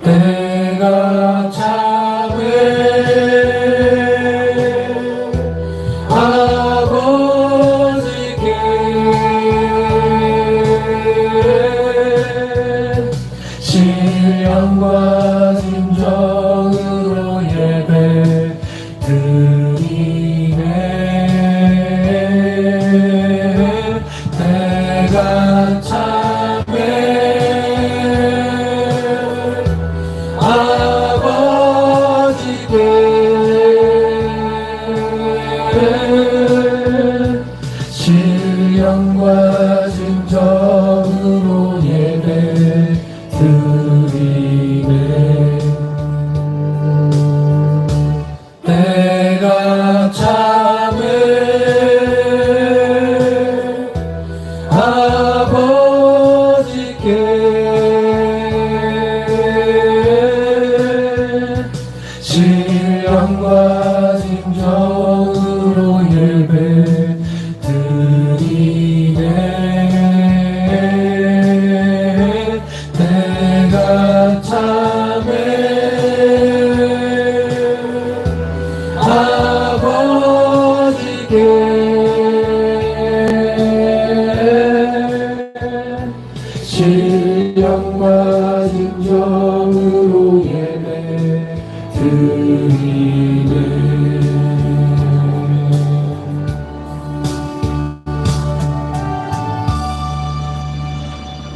내가 참을 아버지께 신령과 진정으로 예배 드리네. 내가 참을 아버지께 신령과 진정으로 예배 드리네. 내가 참을 아버지께 신령과 진정으로 예배 드리네. 내가 참을 아버지께 신령과 진정으로 예배 드리네.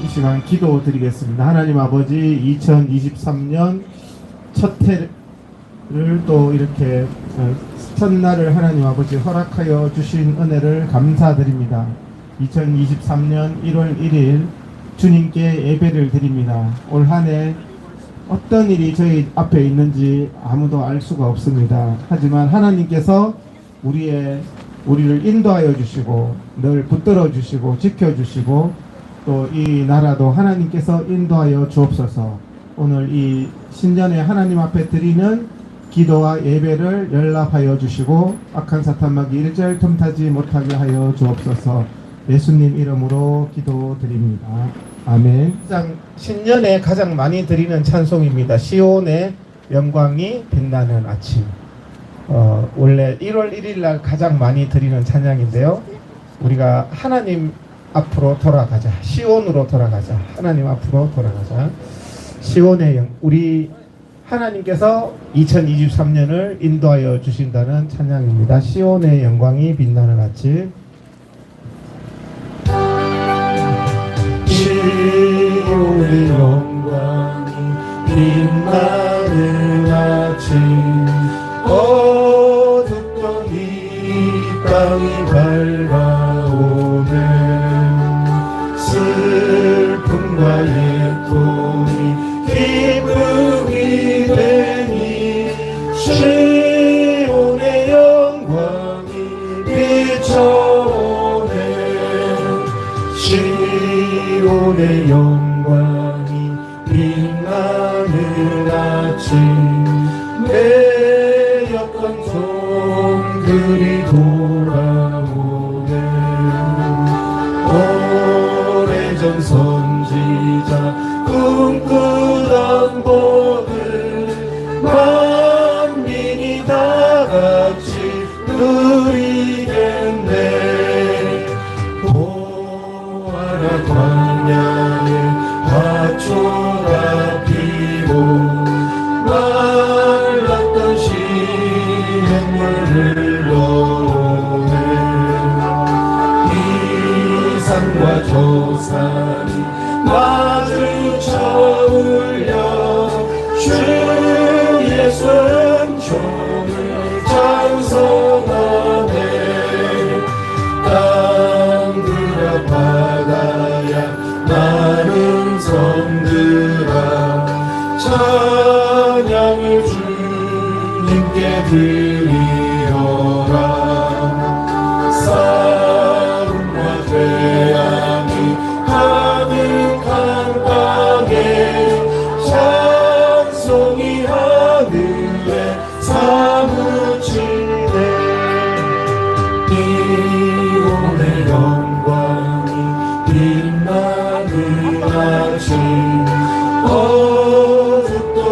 이 시간 기도 드리겠습니다. 하나님 아버지, 2023년 첫 해를 또 이렇게 첫날을 하나님 아버지 허락하여 주신 은혜를 감사드립니다. 2023년 1월 1일 주님께 예배를 드립니다. 올 한 해 어떤 일이 저희 앞에 있는지 아무도 알 수가 없습니다. 하지만 하나님께서 우리를 인도하여 주시고 늘 붙들어 주시고 지켜 주시고 또 이 나라도 하나님께서 인도하여 주옵소서. 오늘 이 신년에 하나님 앞에 드리는 기도와 예배를 연락하여 주시고 악한 사탄마귀 일절 틈타지 못하게 하여 주옵소서. 예수님 이름으로 기도드립니다. 아멘. 신년에 가장 많이 드리는 찬송입니다. 시온의 영광이 빛나는 아침. 원래 1월 1일 날 가장 많이 드리는 찬양인데요. 우리가 하나님 앞으로 돌아가자. 시온으로 돌아가자. 하나님 앞으로 돌아가자. 시온의 우리 하나님께서 2023년을 인도하여 주신다는 찬양입니다. 시온의 영광이 빛나는 아침. 시온의 영광이 빛나는 아침, 어둡던 이 땅이 밝아오네. 슬픔과 예쁨이 기쁨이 되니 시온의 영광이 비춰오네. 시온의 영광이 빛나는 아침, 내였던 손들이 돌아오네. 오래전 선지자 꿈꾸던 복을 만민이 다같이 누리겠네. 보아라 광야에 화초가 피고 말랐던 시냇물을 흘러오네. 이 산과 저 산이 마주쳐 울려 주 예수는 종을 찬송하네. 땅들아 바다야 많은 섬들아 찬양을 주님께 드리어라. 싸움과 재앙이 가득한 땅에 찬송이 하늘에 사무치네. 시온의 영광이 빛나는 아침, 어둡던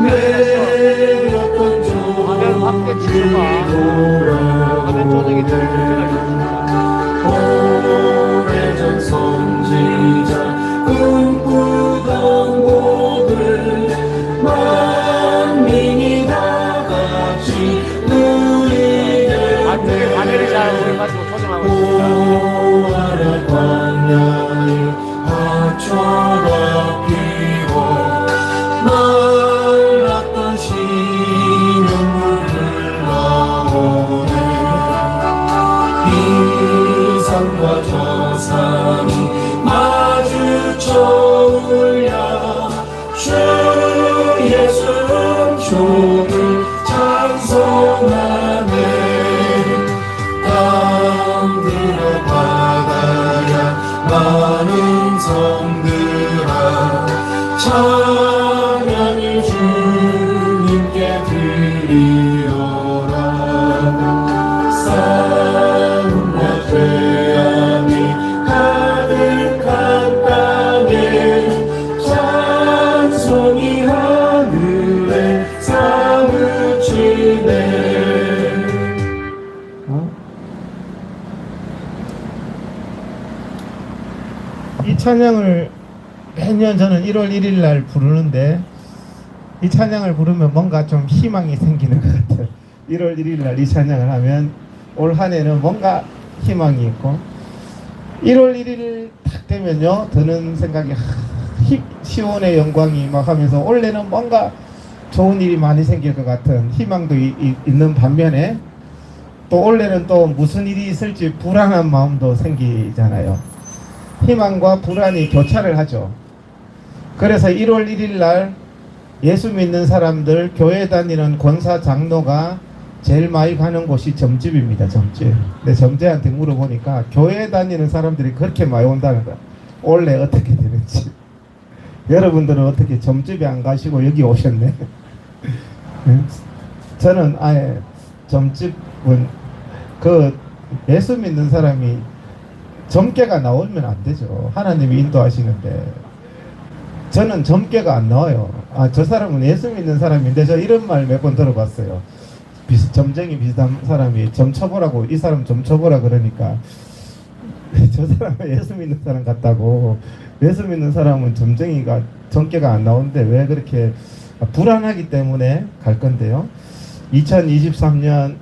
내렸던 종이 돌아오네 오래전 선지자 꿈꾸던 복을 만민이 다 같이 누리게 바늘을 잘 오해가지고 조정하고 있습니다. 오하라 광야에 하초가 피고 말랐던 시냇물 흘러오네 이 산과 저 산이 마주쳐 울려 주 예수 종을 찬송하네 땅들어 바다야 많은 성들아 찬양을 주님께 드리어라 싸움과 죄악이 가득한 땅에 찬송이 하늘에 사무치네 이 찬양을 매년 저는 1월 1일 날 부르는데 이 찬양을 부르면 뭔가 좀 희망이 생기는 것 같아요. 1월 1일 날 이 찬양을 하면 올 한 해는 뭔가 희망이 있고 1월 1일 딱 되면요 드는 생각이 시온의 영광이 막 하면서 올해는 뭔가 좋은 일이 많이 생길 것 같은 희망도 있는 반면에 또 올해는 또 무슨 일이 있을지 불안한 마음도 생기잖아요. 희망과 불안이 교차를 하죠. 그래서 1월 1일 날 예수 믿는 사람들 교회 다니는 권사 장로가 제일 많이 가는 곳이 점집입니다. 점집. 근데 점집한테 물어보니까 교회 다니는 사람들이 그렇게 많이 온다는 거야. 올해 어떻게 되는지. 여러분들은 어떻게 점집에 안 가시고 여기 오셨네. 저는 아예 점집은 그 예수 믿는 사람이 점괘가 나오면 안 되죠. 하나님이 인도하시는데 저는 점괘가 안 나와요. 아, 저 사람은 예수 믿는 사람인데 저 이런 말 몇 번 들어봤어요. 점쟁이 비슷한 사람이 점 쳐보라고 이 사람 점 쳐보라 그러니까 저 사람은 예수 믿는 사람 같다고. 예수 믿는 사람은 점쟁이가 점괘가 안 나오는데 왜 그렇게 불안하기 때문에 갈 건데요. 2023년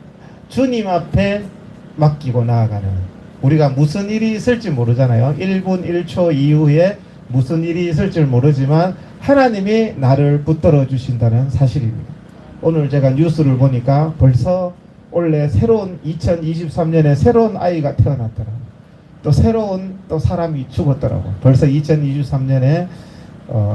주님 앞에 맡기고 나아가는, 우리가 무슨 일이 있을지 모르잖아요. 1분 1초 이후에 무슨 일이 있을지 모르지만 하나님이 나를 붙들어 주신다는 사실입니다. 오늘 제가 뉴스를 보니까 벌써 원래 새로운 2023년에 새로운 아이가 태어났더라고요. 또 새로운 또 사람이 죽었더라고요. 벌써 2023년에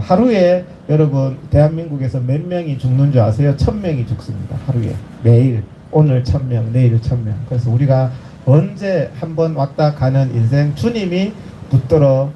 하루에 여러분 대한민국에서 몇 명이 죽는 줄 아세요? 1000명이 죽습니다. 하루에. 매일. 오늘 1000명, 내일 1000명. 그래서 우리가 언제 한번 왔다 가는 인생 주님이 붙들어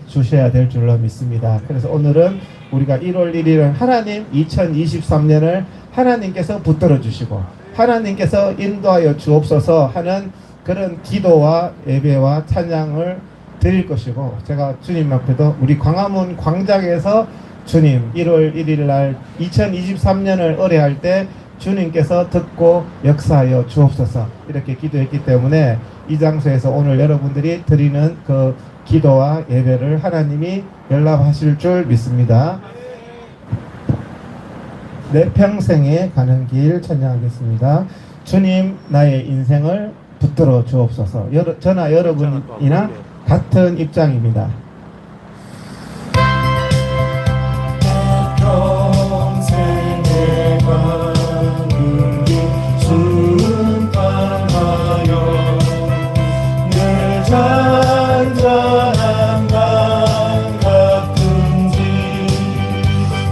주셔야 될 줄로 믿습니다. 그래서 오늘은 우리가 1월 1일은 하나님 2023년을 하나님께서 붙들어 주시고 하나님께서 인도하여 주옵소서 하는 그런 기도와 예배와 찬양을 드릴 것이고, 제가 주님 앞에도 우리 광화문 광장에서 주님 1월 1일 날 2023년을 의뢰할 때 주님께서 듣고 역사하여 주옵소서 이렇게 기도했기 때문에 이 장소에서 오늘 여러분들이 드리는 그 기도와 예배를 하나님이 연락하실 줄 믿습니다. 내 평생에 가는 길 찬양하겠습니다. 주님 나의 인생을 붙들어 주옵소서. 저나 여러분이나 같은 입장입니다. 평생에 가는 길 순탄하여 늘 잔잔한 강 같은지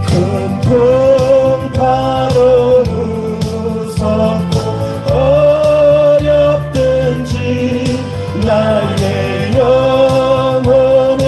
큰 풍파로 무섭고 어렵든지 나의 영혼은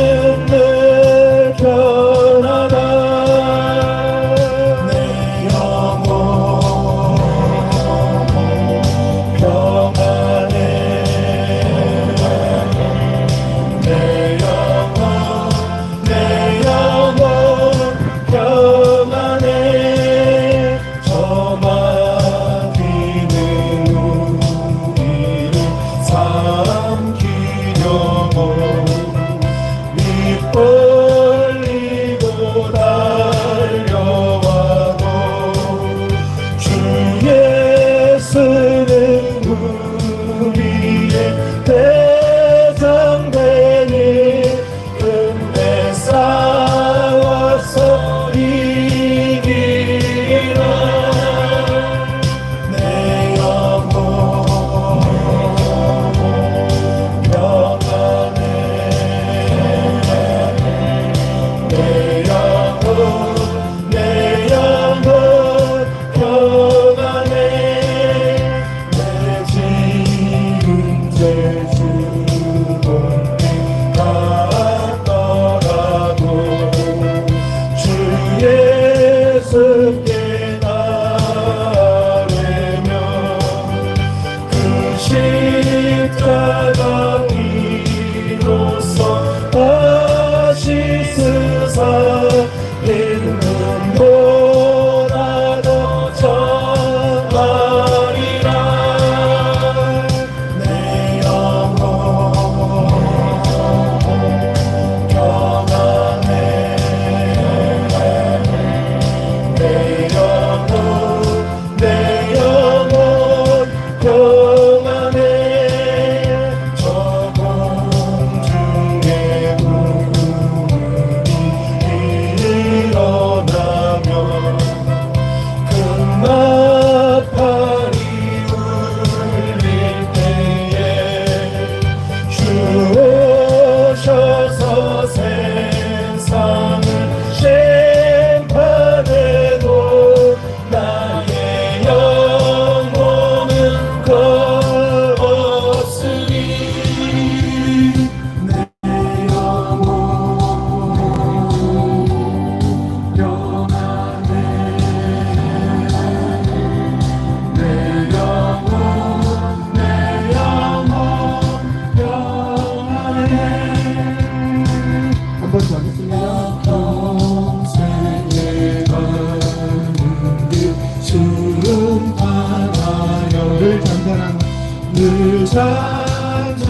늘 잔잔한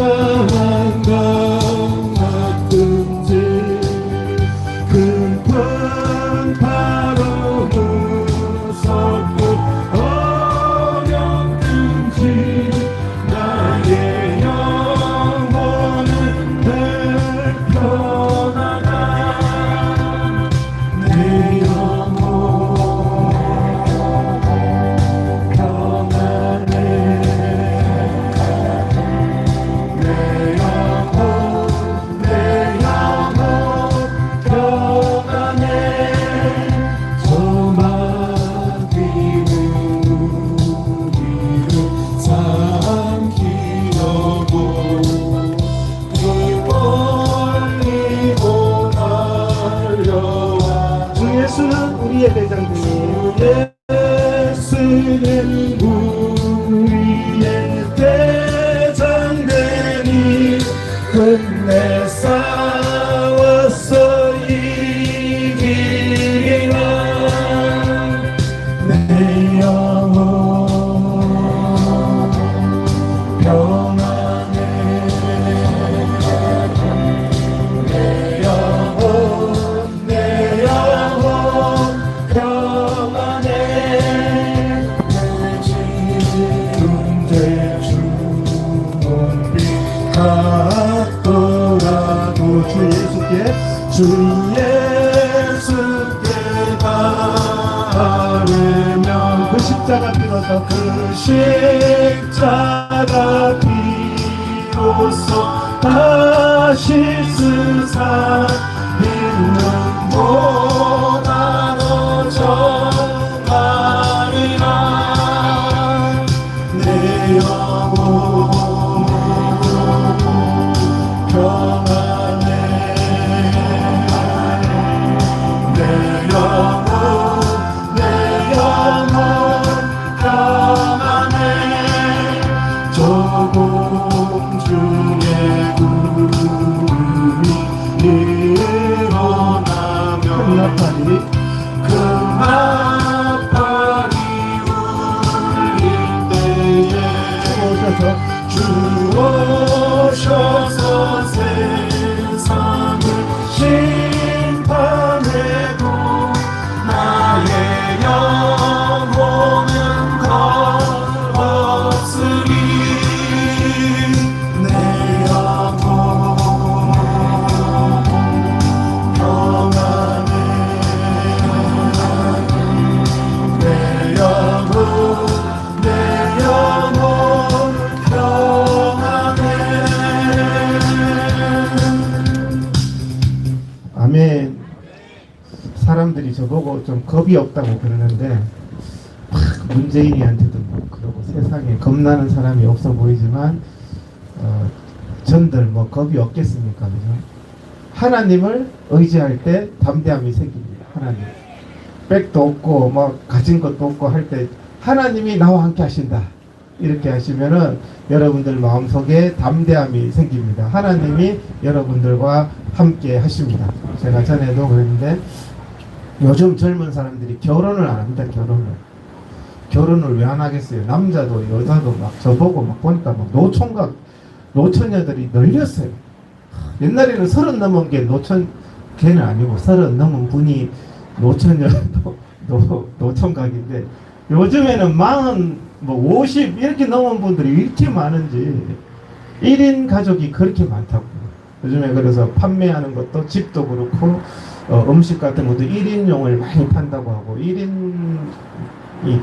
강 같은지 깊은 바로 무섭고 어렵든지 나의 영혼은 늘 편하다 내 영혼 평안해 내 영혼 평안해 저마디는 우리를 삼키려고 그 멀리고 달려와 주 예수는 우리의 대장이니 예수는 우리의 대장되니 끝내 싸워서 이기리라 내 영혼 평안해 내 영혼 평안해 지금대 주원빛 같더라도 주 예수께 주 예수께 바르면 그 십자가 빌어서 그 십자가 비로소 다시 쓰사 있는 못나눠 정하리라 내 영혼 평안해 내 영혼 평안해 조금 중에 구름이 일어나면 끝나파리 그 나팔이 울릴 때에 오셔서 주 오셔서 세상을 심판해도 나의 영혼은 없으리 내 영혼 평안해 내 영혼 평안해 아멘. 사람들이 저보고 좀 겁이 없다고 그러는데 막 문재인이한테도 뭐 그러고 세상에 겁나는 사람이 없어 보이지만 전들 뭐 겁이 없겠습니까? 그죠? 하나님을 의지할 때 담대함이 생깁니다. 하나님 백도 없고 뭐 가진 것도 없고 할 때 하나님이 나와 함께 하신다 이렇게 하시면은 여러분들 마음속에 담대함이 생깁니다. 하나님이 여러분들과 함께 하십니다. 제가 전에도 그랬는데 요즘 젊은 사람들이 결혼을 안 합니다. 결혼을 왜 안 하겠어요? 남자도 여자도 막 저보고 막 보니까 막 노총각 노처녀들이 널렸어요. 옛날에는 30 넘은 게 걔는 아니고 30 넘은 분이 노처녀 노총각인데 요즘에는 40 뭐 50 이렇게 넘은 분들이 이렇게 많은지 1인 가족이 그렇게 많다고. 요즘에 그래서 판매하는 것도 집도 그렇고 음식 같은 것도 1인용을 많이 판다고 하고 1인이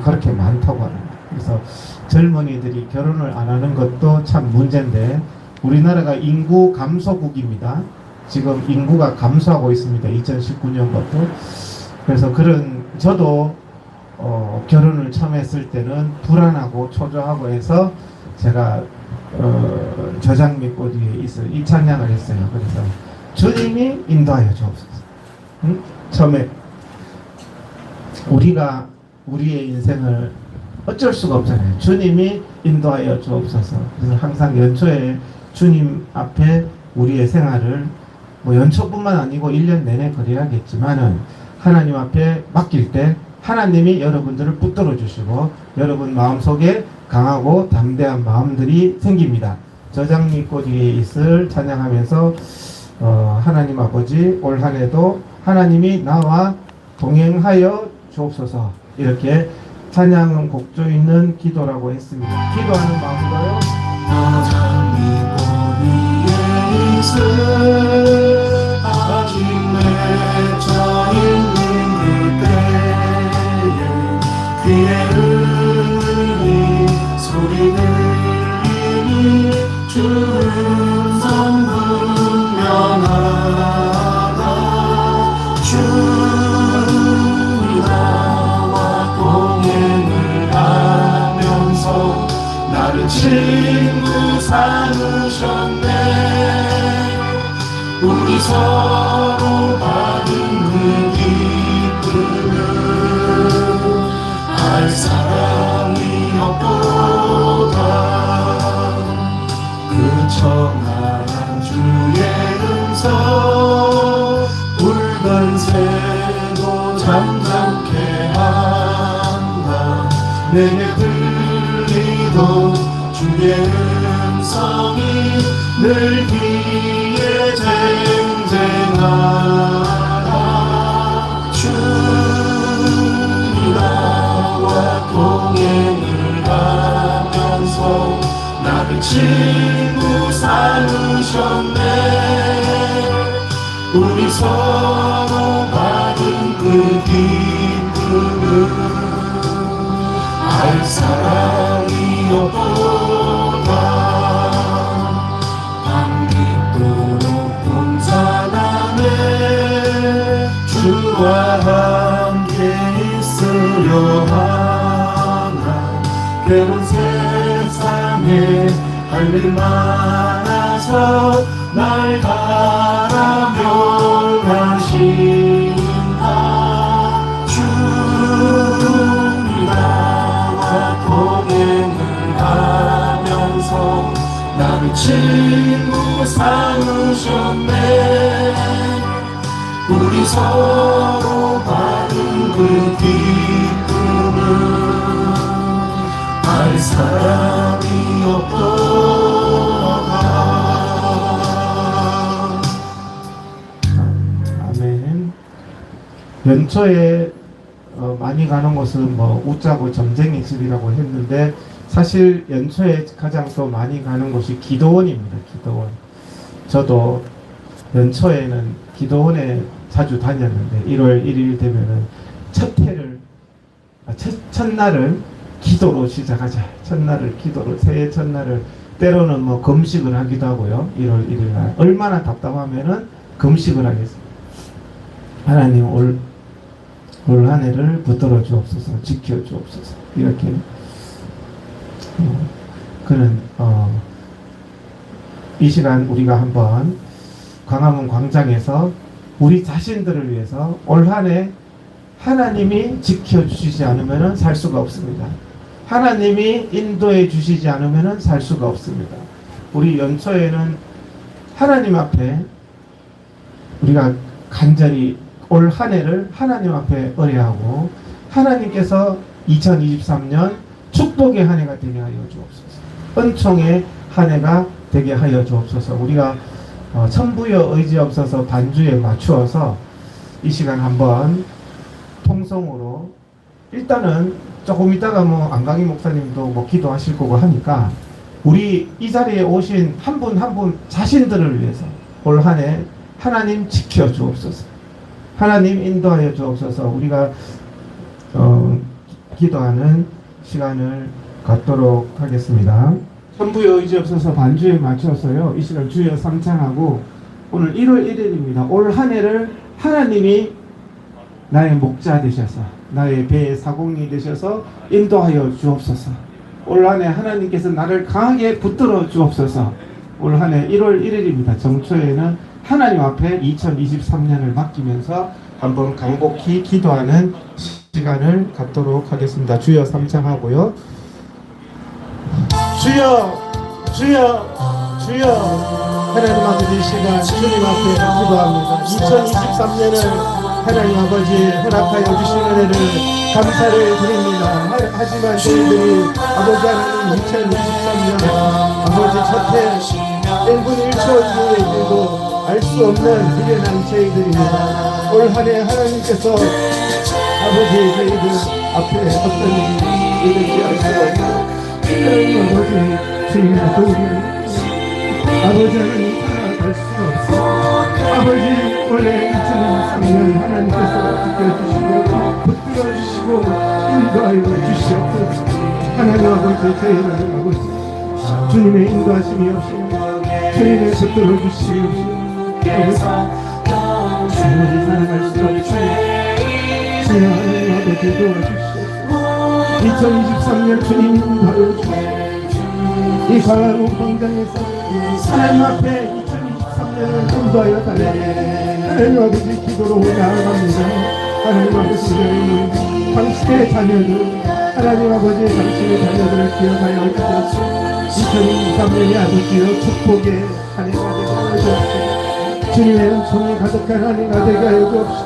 그렇게 많다고 합니다. 그래서 젊은이들이 결혼을 안 하는 것도 참 문제인데 우리나라가 인구 감소국입니다. 지금 인구가 감소하고 있습니다. 2019년부터. 그래서 저도 결혼을 처음 했을 때는 불안하고 초조하고 해서 제가 저장미꽃 위에 있어 이 찬양을 했어요. 그래서 주님이 인도하여 주옵소서. 처음에 우리가 우리의 인생을 어쩔 수가 없잖아요. 주님이 인도하여 주옵소서. 그래서 항상 연초에 주님 앞에 우리의 생활을 뭐 연초뿐만 아니고 1년 내내 그래야겠지만은 하나님 앞에 맡길 때 하나님이 여러분들을 붙들어 주시고 여러분 마음속에 강하고 담대한 마음들이 생깁니다. 저장미꽃 위에 있을 찬양하면서 하나님 아버지 올 한 해도 하나님이 나와 동행하여 주옵소서 이렇게 찬양 곡조 있는 기도라고 했습니다. 기도하는 마음으로요. 저장미꽃 위에 있을 아직 맺혀 있는 그때에 귀에 들리니 소리 들리니 주는 선 분명하다 주님 나와 동행을 하면서 나를 친구 삼으셨네 우리 서로 받은 그 기쁨을 알 사람이 없도다 그 청한 주의 음성 붉은 새도 잠잠케 한다 내게 들리던 주의 음성이 늘 귀에 쟁쟁하다 주님 나와 동행을 하면서 나를 친구 삼으셨네 우리 서로 받은 그 기쁨을 알 사람이 없도다 밤빛도록 동산하네 주와 함께 있으려 하나 괴로운 세상에 할 일 많아서 날 바라멸하신다 주님 나와 동행을 하면서 나를 친구 삼으셨네 우리 서로 받은 그 기쁨을 알 사람이 없도다 아멘. 연초에 많이 가는 곳은 뭐 웃자고 점쟁이 집이라고 했는데 사실 연초에 가장 또 많이 가는 곳이 기도원입니다. 기도원. 저도 연초에는 기도원에 자주 다녔는데 1월 1일 되면은 첫날을 기도로 시작하자. 첫날을 기도로 새해 첫날을 때로는 뭐 금식을 하기도 하고요. 1월 1일 날 얼마나 답답하면은 금식을 하겠습니다. 하나님 올 한 해를 붙들어 주옵소서 지켜 주옵소서 이렇게 그는 이 시간 우리가 한번 광화문 광장에서 우리 자신들을 위해서 올 한 해 하나님이 지켜주시지 않으면 살 수가 없습니다. 하나님이 인도해 주시지 않으면 살 수가 없습니다. 우리 연초에는 하나님 앞에 우리가 간절히 올 한 해를 하나님 앞에 의뢰하고 하나님께서 2023년 축복의 한 해가 되게 하여 주옵소서. 은총의 한 해가 되게 하여 주옵소서. 우리가 천부여 의지없어서 반주에 맞추어서 이 시간 한번 통성으로 일단은 조금 있다가 뭐 안강희 목사님도 뭐 기도하실 거고 하니까 우리 이 자리에 오신 한 분 한 분 자신들을 위해서 올 한 해 하나님 지켜 주옵소서. 하나님 인도하여 주옵소서. 우리가 기도하는 시간을 갖도록 하겠습니다. 천부여 의지없어서 반주에 맞춰서요. 이 시간 주여 삼창하고 오늘 1월 1일입니다. 올 한 해를 하나님이 나의 목자 되셔서 나의 배의 사공이 되셔서 인도하여 주옵소서. 올 한 해 하나님께서 나를 강하게 붙들어 주옵소서. 올 한 해 1월 1일입니다. 정초에는 하나님 앞에 2023년을 맡기면서 한번 간곡히 기도하는 시간을 갖도록 하겠습니다. 주여 삼창하고요. 주여 주여 주여 하나님 아버지 이 시간 주님 앞에 기도합니다. 2023년을 하나님 아버지 허락하여 주신 은혜를 감사를 드립니다. 하지만 저희들이 아버지 하나님 2023년 아버지 첫해 1분 1초 이후의 일도 알 수 없는 미련한 저희들입니다. 올 한 해 하나님께서 아버지 저희들 앞에 어떤 일이 있는지 알 수 없는 하나님 아버지 주님의 도움을 아버지 하나님 살아갈 수가 없어. 아버지 원래 2023년 하나님께서 지켜주시고 붙들어주시고 인도하여 주시옵소서. 하나님 아버지 저희를 아버지 주님의 인도하심이 없이 저희를 붙들어주시옵소서. 아버지 살아갈 수가 없습니다. 주님 하나님 아버지 도와주시옵소서. 2023년 주님 인도하여 주시옵소서. 이 광화문 광장에서 하나님 앞에 2023년을 인도하여 달라고 하나님 아버지 기도로 나아갑니다. 하나님 아버지 저희는 당신의 자녀들 하나님 아버지 당신의 자녀들을 기억하여 주옵소서. 2023년이 아버지여 축복의 한 해가 되게 하여 주옵소서. 주님의 은총이 가득한 한 해가 되게 하여 주옵소서.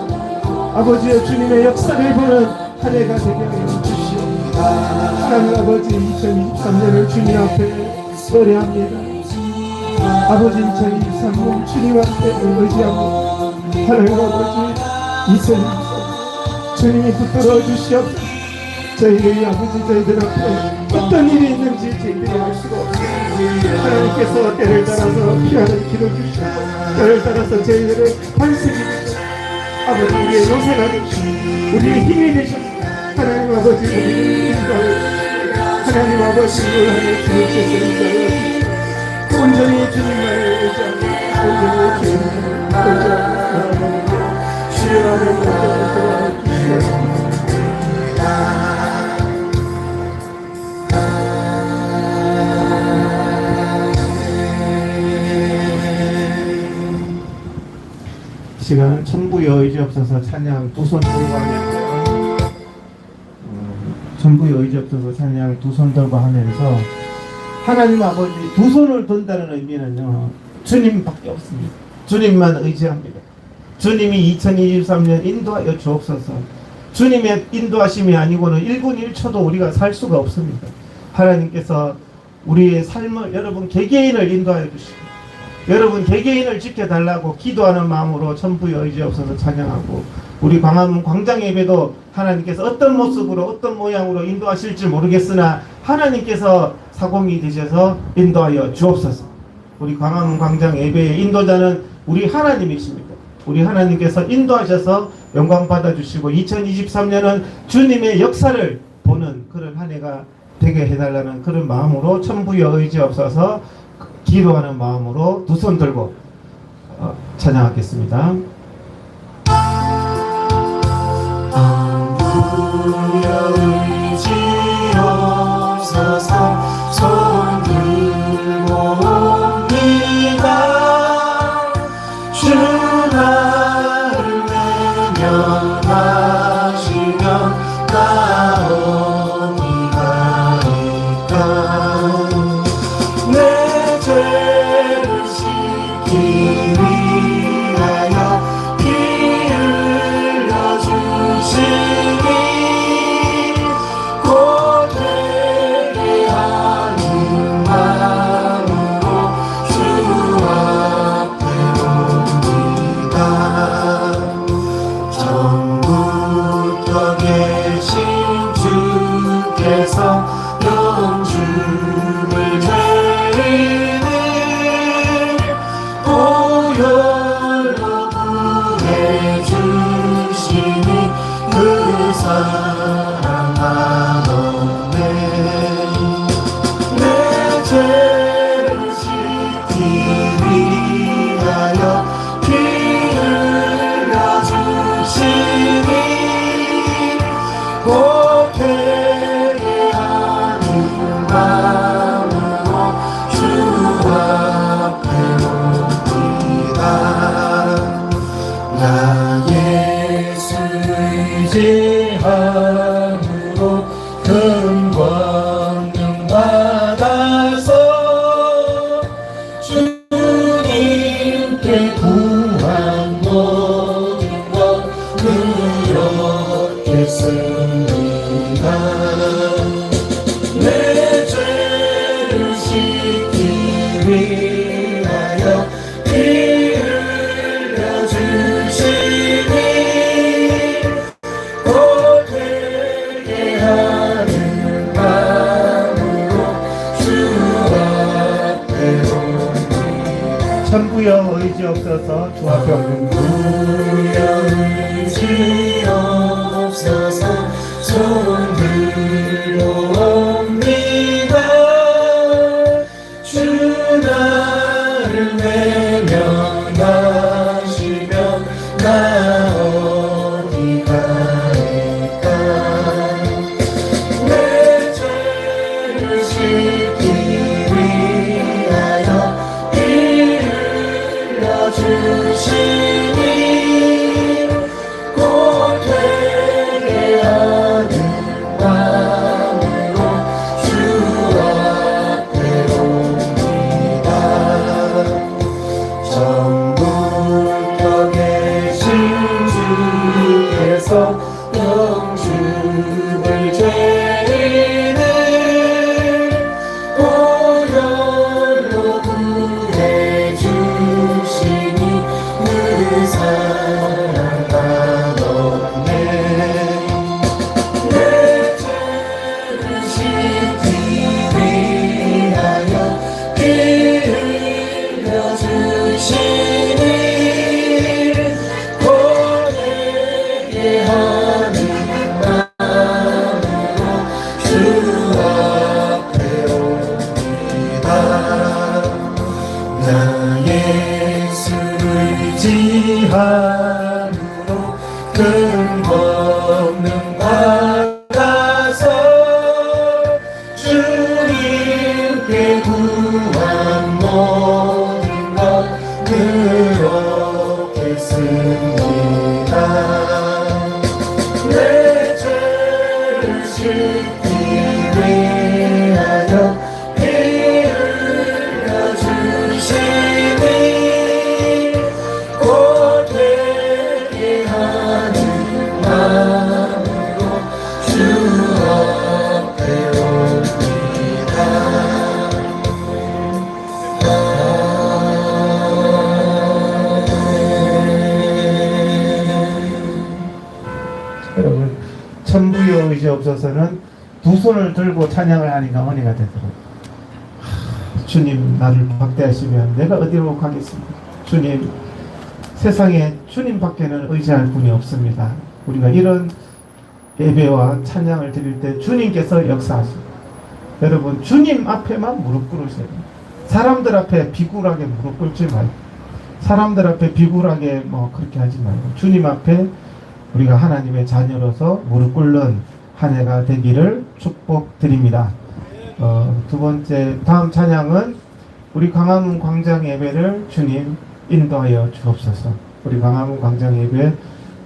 아버지여 주님의 역사를 보는 한 해가 되게 하여 주시옵소서. 하나님 아버지 2023년을 주님 앞에 노래합니다. 아버지 2023년 주님 앞에 의지합니다. 하나님 아버지 2023년 주님이 붙들어 주시옵소서. 저희들이 아버지 저희들 앞에 어떤 일이 있는지 저희들이 알 수가 없습니다. 하나님께서 때를 따라서 피하는 길을 주시고 때를 따라서 저희들을 반석이 주시고 아버지 우리의 요새가 되시고 우리의 힘이 되시고 하나님 아버지 우리를 인도하여 하나님 아버지 하나님 주님께서 인도하여 주시고 온전히 주님만을 의지하고 온전히 주님만을 의지하고 주여 하나님 도와주시옵소서. 시간은 천부여 의지없어서 찬양 두 손 들고 하면서 천부여 의지없어서 찬양 두 손 들고 하면서 하나님 아버지 두 손을 든다는 의미는요 주님밖에 없습니다. 주님만 의지합니다. 주님이 2023년 인도하여 주옵소서. 주님의 인도하심이 아니고는 1분 1초도 우리가 살 수가 없습니다. 하나님께서 우리의 삶을 여러분 개개인을 인도하여 주시고 여러분 개개인을 지켜달라고 기도하는 마음으로 천부의 의지 없어서 찬양하고 우리 광화문 광장 예배도 하나님께서 어떤 모습으로 어떤 모양으로 인도하실지 모르겠으나 하나님께서 사공이 되셔서 인도하여 주옵소서. 우리 광화문 광장 예배의 인도자는 우리 하나님이십니다. 우리 하나님께서 인도하셔서 영광 받아주시고 2023년은 주님의 역사를 보는 그런 한 해가 되게 해달라는 그런 마음으로 천부의 의지 없어서 기도하는 마음으로 두 손 들고 찬양하겠습니다. 천부의 의지 없어서 손 들고 옵니다. 주 나를 외면하시면 나 어디가 있까. 내 죄를 씻기 위하여 피 흘려 주시니 곧 회개하는 마음으로 주 앞에 옵니다. 처음부터 계신 주께서 영주를 내리는 보혈로 구해주시니 그 사랑 한없네. 내 죄를 씻기 위하여 피 흘려 주시니 곧 회개하는 주옵소서. 주 앞에 엎드립니다. 우연을 지옵소서. 손 들어옵니다. 주 나를 외면하시면 나 어디 갈까. 내 죄를 씻기 위하여 피 흘려주시니 곧 되게 하는 마음으로 주 앞에 옵니다. 천국에 계신 주께서 영주를 죄인을 보혈로 구해주시니 늘 사랑하옵네. 내 죄를 씻기 위하여 피 흘려주시니 고되게 하는 마음으로 주 앞에 옵니다. 나 예수를 의지함으로 근거없는 바다서 주님께 구한 모든 것 그렇겠습니다. 내 죄를 씻기 위하여 피 흘려주시니 곧 되게 하는 마음으로 주 앞에 옵니다. 여러분, 천부여 의지옵소서는 두 손을 들고 찬양을 하니까 은혜가 되더라고요. 주님 나를 박대하시면 내가 어디로 가겠습니까? 주님, 세상에 주님밖에는 의지할 분이 없습니다. 우리가 이런 예배와 찬양을 드릴 때 주님께서 역사하십니다. 여러분, 주님 앞에만 무릎 꿇으세요. 사람들 앞에 비굴하게 무릎 꿇지 말고, 사람들 앞에 비굴하게 그렇게 하지 말고, 주님 앞에 우리가 하나님의 자녀로서 무릎 꿇는 한 해가 되기를 축복드립니다. 두 번째, 다음 찬양은 우리 광화문 광장 예배를 주님 인도하여 주옵소서. 우리 광화문 광장 예배,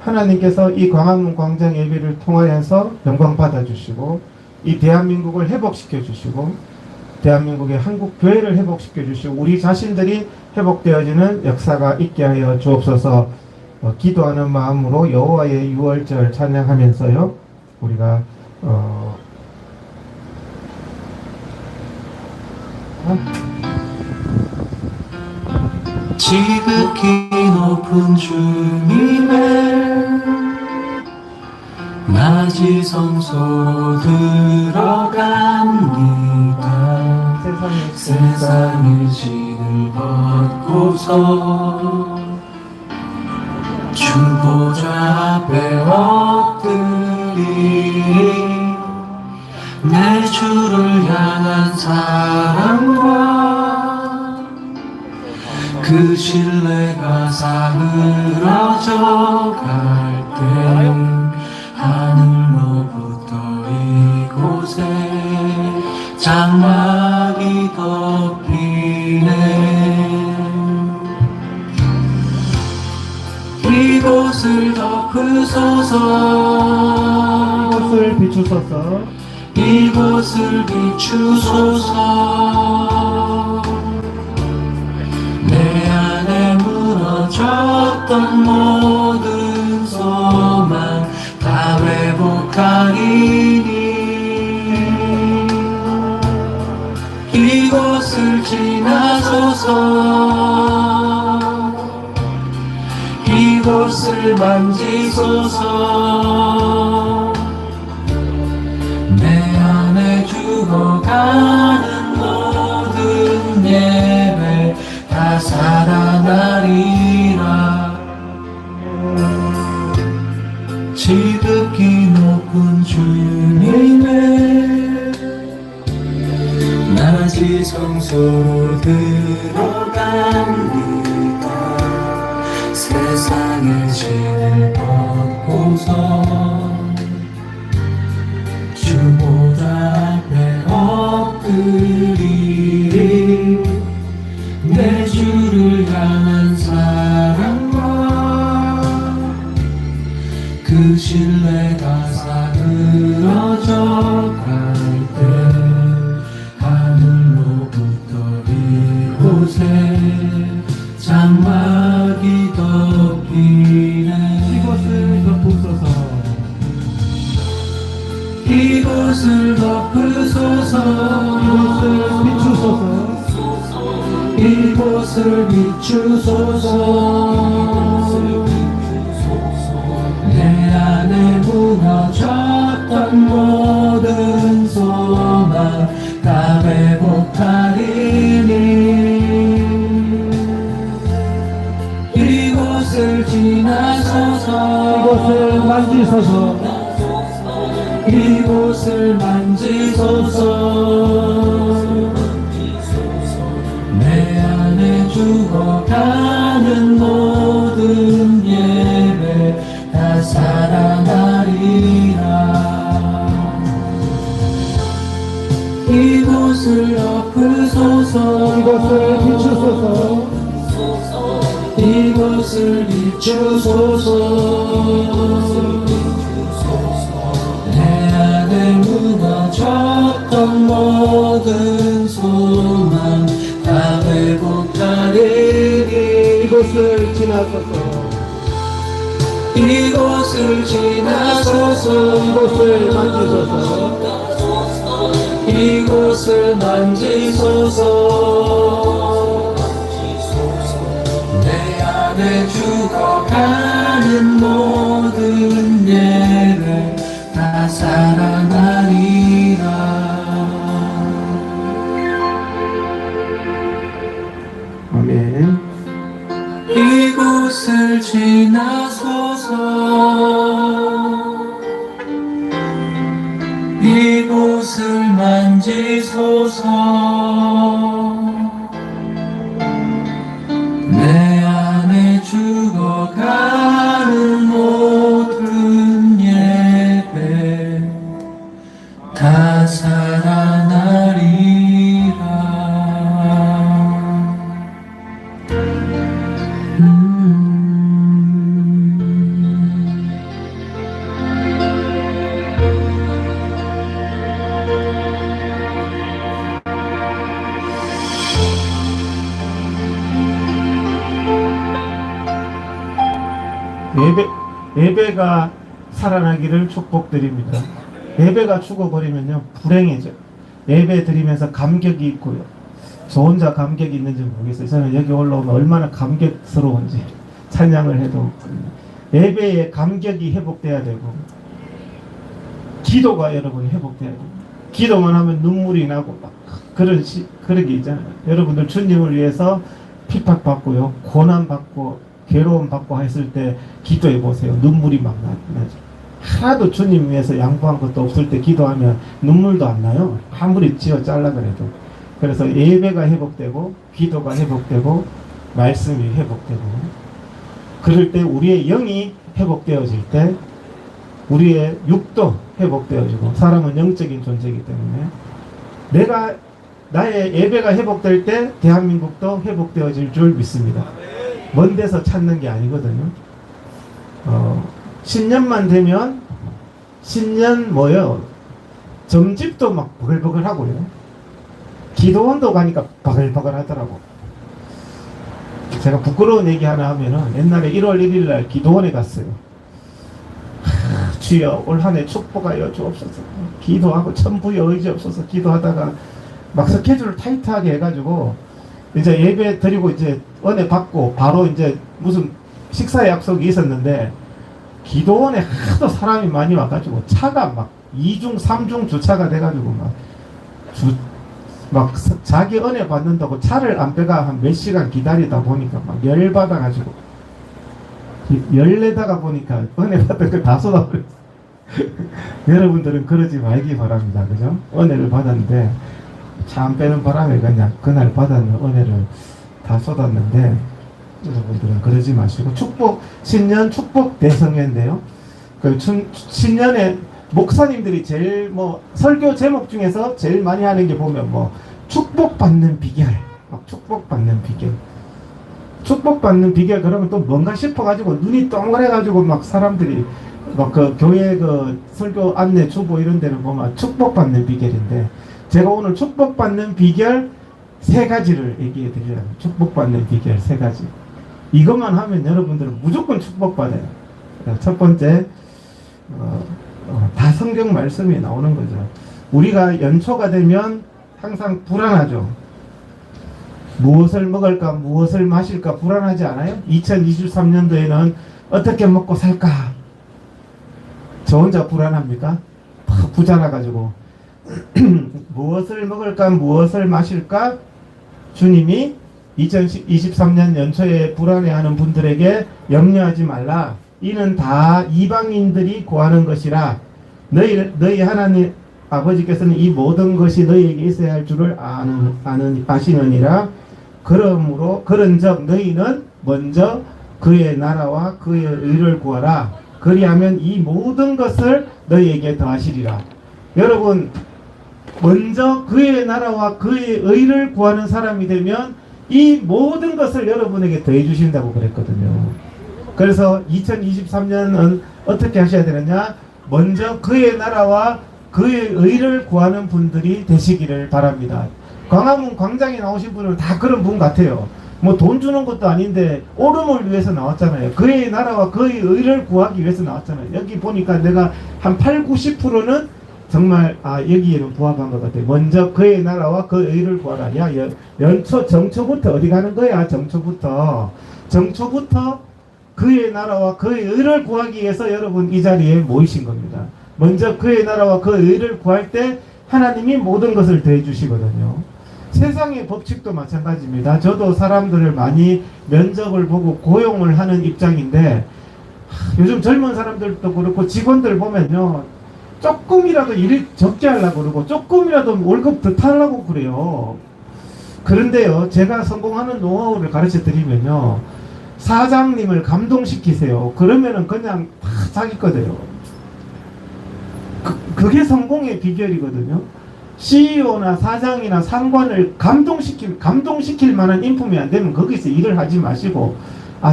하나님께서 이 광화문 광장 예배를 통하여서 영광 받아주시고 이 대한민국을 회복시켜 주시고 대한민국의 한국 교회를 회복시켜 주시고 우리 자신들이 회복되어지는 역사가 있게 하여 주옵소서. 기도하는 마음으로 여호와의 유월절 찬양하면서요, 우리가 지극히 높은 주님의 낮이 성소로 들어갑니다. 세상의 진을 벗고서 주 보좌 앞에 엎드리 내 주를 향한 사랑과 그 신뢰가 사그러져 갈 때 하늘로부터 이곳에 장막이 덮이네. 이곳을 덮으소서. 이곳을 비추소서. 이곳을 비추소서. 내 안에 무너졌던 모든 소망 다 회복하리니 이곳을 지나소서. 이곳을 만지소서. 내 안에 죽어가는 모든 예배 다 살아나리. 지성소로 들어갑니다. 세상의 짐을 벗고서 주보다 앞에 엎드리리. 내 주를 향한 사랑과 그 신뢰가 사그러져 갈 때 하늘로부터 이곳에 장막이 덮이네. 이것을 덮으소서. 이곳을 덮으소서. 이것을 비추소서. 이곳을 비추소서. 내 안에 무너졌던 모든 소망 다 회복하리니. 이곳을 지나소서. 이것을 만지소서. 이곳을 만지소서. 내 안에 죽어가는 모든 예배 다 살아나리라. 이곳을 덮으소서. 이것을 비추소서. 이곳을 비추소서. 내 안에 무너졌던 모든 소망 다 회복하리니. 이곳을 지나소서. 이곳을 지나소서. 이곳을 만지소서. 이곳을 만지소서. 내 안에 죽어가는 모든 예배 다 살아나리라. 아멘. 이곳을 지나소서. 이곳을 만지소서. 내 안에 죽어가는 모든 예배 다 살아나리라. 예배가 살아나기를 축복드립니다. 예배가 죽어버리면요 불행해져요. 예배 드리면서 감격이 있고요. 저 혼자 감격이 있는지 모르겠어요. 저는 여기 올라오면 얼마나 감격스러운지 찬양을 해도 예배에 감격이 회복돼야 되고 기도가 여러분 회복돼야 돼요. 기도만 하면 눈물이 나고 막 그런 게 있잖아요. 여러분들 주님을 위해서 핍박받고요 고난받고 괴로움받고 했을 때 기도해 보세요. 눈물이 막 나죠. 하나도 주님 위해서 양보한 것도 없을 때 기도하면 눈물도 안 나요. 아무리 찌어 잘라 그래도. 그래서 예배가 회복되고 기도가 회복되고 말씀이 회복되고 그럴 때 우리의 영이 회복되어질 때 우리의 육도 회복되어지고 사람은 영적인 존재이기 때문에 나의 예배가 회복될 때 대한민국도 회복되어질 줄 믿습니다. 먼 데서 찾는 게 아니거든요. 신년만 되면 신년 점집도 막 버글버글 하고요. 기도원도 가니까 바글바글 하더라고. 제가 부끄러운 얘기 하나 하면은 옛날에 1월 1일 날 기도원에 갔어요. 주여 올 한 해 축복하여 주옵소서. 기도하고 천부의 의지 없어서 기도하다가 막 스케줄을 타이트하게 해가지고 이제 예배 드리고 이제 은혜 받고 바로 이제 무슨 식사 약속이 있었는데 기도원에 하도 사람이 많이 와가지고 차가 막 2중 3중 주차가 돼가지고 막 자기 은혜 받는다고 차를 안 빼가 한 몇 시간 기다리다 보니까 막 열받아가지고 열내다가 보니까 은혜 받은 거 다 쏟아버렸어. 여러분들은 그러지 말기 바랍니다. 그죠? 은혜를 받았는데 참 빼는 바람에 그냥 그날 받았는 은혜를 다 쏟았는데, 여러분들은 그러지 마시고, 신년 축복 대성회인데요. 그 신년에 목사님들이 제일 설교 제목 중에서 제일 많이 하는 게 보면 축복받는 비결, 축복받는 비결. 축복받는 비결 그러면 또 뭔가 싶어가지고 눈이 동그래가지고 막 사람들이 막 그 교회 그 설교 안내 주보 이런 데를 보면 축복받는 비결인데, 제가 오늘 축복받는 비결 3가지를 얘기해 드리려고. 축복받는 비결 3가지. 이것만 하면 여러분들은 무조건 축복받아요. 첫 번째, 다 성경 말씀이 나오는 거죠. 우리가 연초가 되면 항상 불안하죠. 무엇을 먹을까, 무엇을 마실까 불안하지 않아요? 2023년도에는 어떻게 먹고 살까? 저 혼자 불안합니까? 부자라가지고 무엇을 먹을까, 무엇을 마실까? 주님이 2023년 연초에 불안해하는 분들에게 염려하지 말라. 이는 다 이방인들이 구하는 것이라. 너희 하나님 아버지께서는 이 모든 것이 너희에게 있어야 할 줄을 아시느니라. 그러므로 그런즉 너희는 먼저 그의 나라와 그의 의를 구하라. 그리하면 이 모든 것을 너희에게 더하시리라. 여러분, 먼저 그의 나라와 그의 의를 구하는 사람이 되면 이 모든 것을 여러분에게 더해 주신다고 그랬거든요. 그래서 2023년은 어떻게 하셔야 되느냐? 먼저 그의 나라와 그의 의를 구하는 분들이 되시기를 바랍니다. 광화문 광장에 나오신 분은 다 그런 분 같아요. 돈 주는 것도 아닌데 오름을 위해서 나왔잖아요. 그의 나라와 그의 의를 구하기 위해서 나왔잖아요. 여기 보니까 내가 한 80~90%는 정말 여기에는 부합한 것 같아요. 먼저 그의 나라와 그의 의를 구하라. 야, 연초 정초부터 어디 가는 거야? 정초부터 그의 나라와 그의 의를 구하기 위해서 여러분 이 자리에 모이신 겁니다. 먼저 그의 나라와 그의 의를 구할 때 하나님이 모든 것을 더해 주시거든요. 세상의 법칙도 마찬가지입니다. 저도 사람들을 많이 면접을 보고 고용을 하는 입장인데, 요즘 젊은 사람들도 그렇고 직원들 보면요, 조금이라도 일을 적게 하려고 그러고 조금이라도 월급 더 타려고 그래요. 그런데요, 제가 성공하는 노하우를 가르쳐 드리면요, 사장님을 감동시키세요. 그러면은 그냥 다 자기 거돼요. 그게 성공의 비결이거든요. CEO나 사장이나 상관을 감동시킬 만한 인품이 안 되면 거기서 일을 하지 마시고,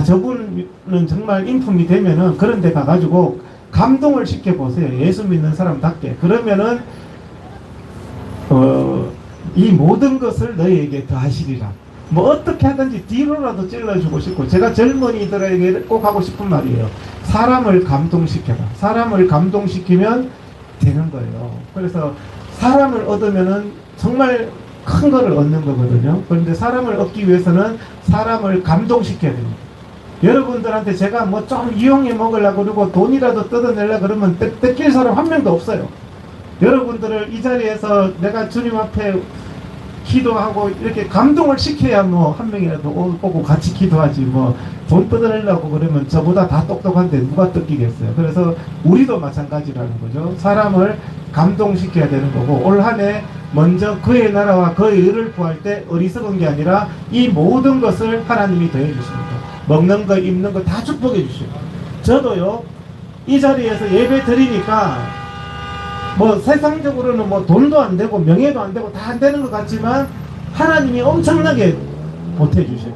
저분은 정말 인품이 되면은 그런 데 가가지고 감동을 시켜보세요. 예수 믿는 사람답게. 그러면은 이 모든 것을 너희에게 더하시리라. 어떻게 하든지 뒤로라도 찔러주고 싶고, 제가 젊은이들에게 꼭 하고 싶은 말이에요. 사람을 감동시켜라. 사람을 감동시키면 되는 거예요. 그래서 사람을 얻으면은 정말 큰 거를 얻는 거거든요. 그런데 사람을 얻기 위해서는 사람을 감동시켜야 됩니다. 여러분들한테 제가 좀 이용해 먹으려고 그러고 돈이라도 뜯어내려고 그러면 뺏길 사람 한 명도 없어요. 여러분들을 이 자리에서 내가 주님 앞에 기도하고 이렇게 감동을 시켜야 한 명이라도 오고 같이 기도하지, 돈 뜯어내려고 그러면 저보다 다 똑똑한데 누가 뜯기겠어요. 그래서 우리도 마찬가지라는 거죠. 사람을 감동시켜야 되는 거고, 올 한 해 먼저 그의 나라와 그의 의를 구할 때 어리석은 게 아니라 이 모든 것을 하나님이 더해 주십니다. 먹는 거 입는 거 다 축복해 주시고, 저도요 이 자리에서 예배 드리니까 세상적으로는 돈도 안 되고 명예도 안 되고 다 안 되는 것 같지만 하나님이 엄청나게 보태 주셔요.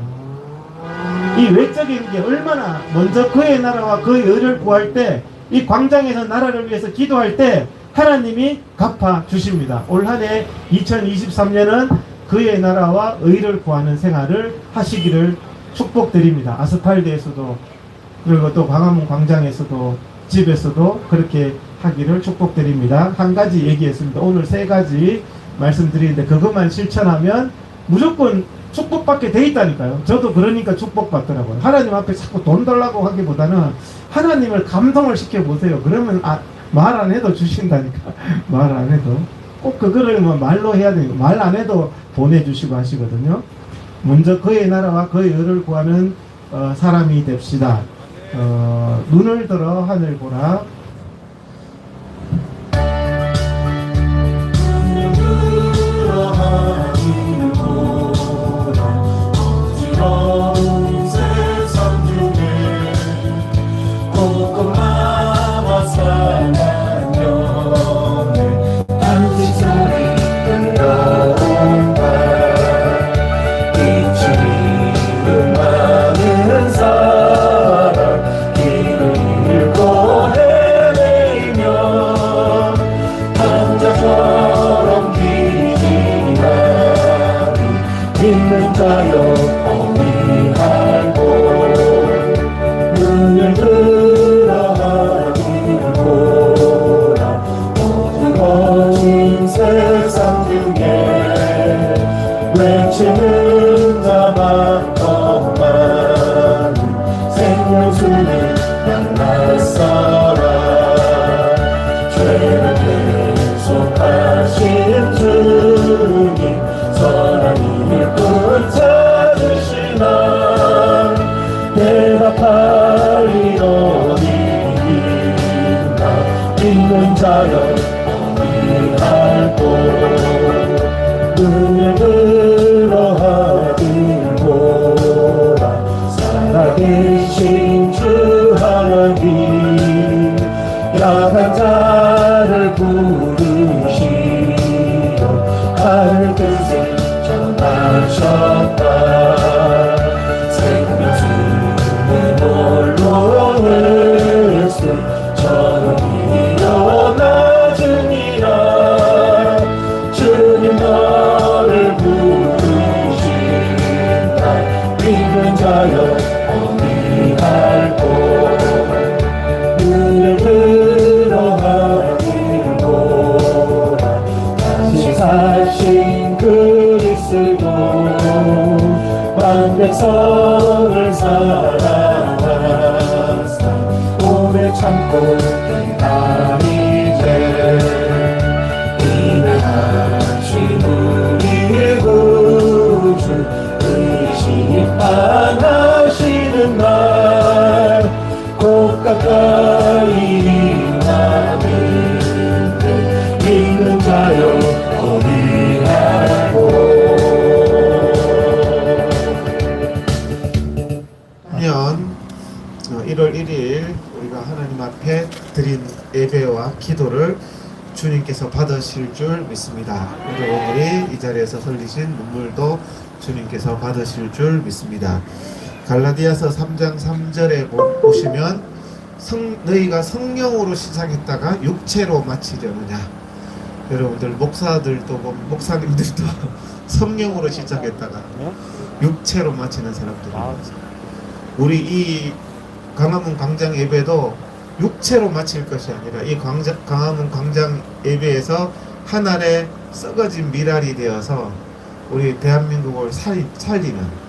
이 외적인 게 얼마나, 먼저 그의 나라와 그의 의를 구할 때, 이 광장에서 나라를 위해서 기도할 때 하나님이 갚아 주십니다. 올 한 해 2023년은 그의 나라와 의를 구하는 생활을 하시기를 축복드립니다. 아스팔드에서도, 그리고 또 광화문 광장에서도, 집에서도 그렇게 하기를 축복드립니다. 한 가지 얘기했습니다. 오늘 3가지 말씀드리는데 그것만 실천하면 무조건 축복받게 돼 있다니까요. 저도 그러니까 축복받더라고요. 하나님 앞에 자꾸 돈 달라고 하기보다는 하나님을 감동을 시켜보세요. 그러면 말 안 해도 주신다니까. 말 안 해도. 꼭 그거를 말로 해야 되니까. 말 안 해도 보내주시고 하시거든요. 먼저 그의 나라와 그의 의를 구하는 사람이 됩시다. 눈을 들어 하늘 보라. 눈을 들어 하신 주님 선한 일꾼 찾으시나 대답하리로니 나 믿는 자여 어리할 곳 눈을 들어하들보라 살아계신 주 하나님 약한 자를 부르시어 하늘 뜻을 전하셨다 생명 주의 홀로 을수 저는 일어나주니라 주님 너를 부르신다 믿는 자여 어리할 곳 눈을 들어하기보라 다시 사신 그리스도 만백성을 사랑하사 오래 참고 기다리제 인하신 우리의 구주 의심 안 하시는 날 곧 가까이 나는데 믿는 자여 어리하고 년 1월 1일 우리가 하나님 앞에 드린 예배와 기도를 주님께서 받으실 줄 믿습니다. 그리고 오늘이 이 자리에서 흘리신 눈물도 주님께서 받으실 줄 믿습니다. 갈라디아서 3장 3절에 보시면 너희가 성령으로 시작했다가 육체로 마치려느냐. 여러분들 목사들도 목사님들도 성령으로 시작했다가 육체로 마치는 사람들이 우리 이 광화문 광장 예배도 육체로 마칠 것이 아니라 이 광화문 광장 예배에서 한 알의 썩어진 미랄이 되어서 우리 대한민국을 살리는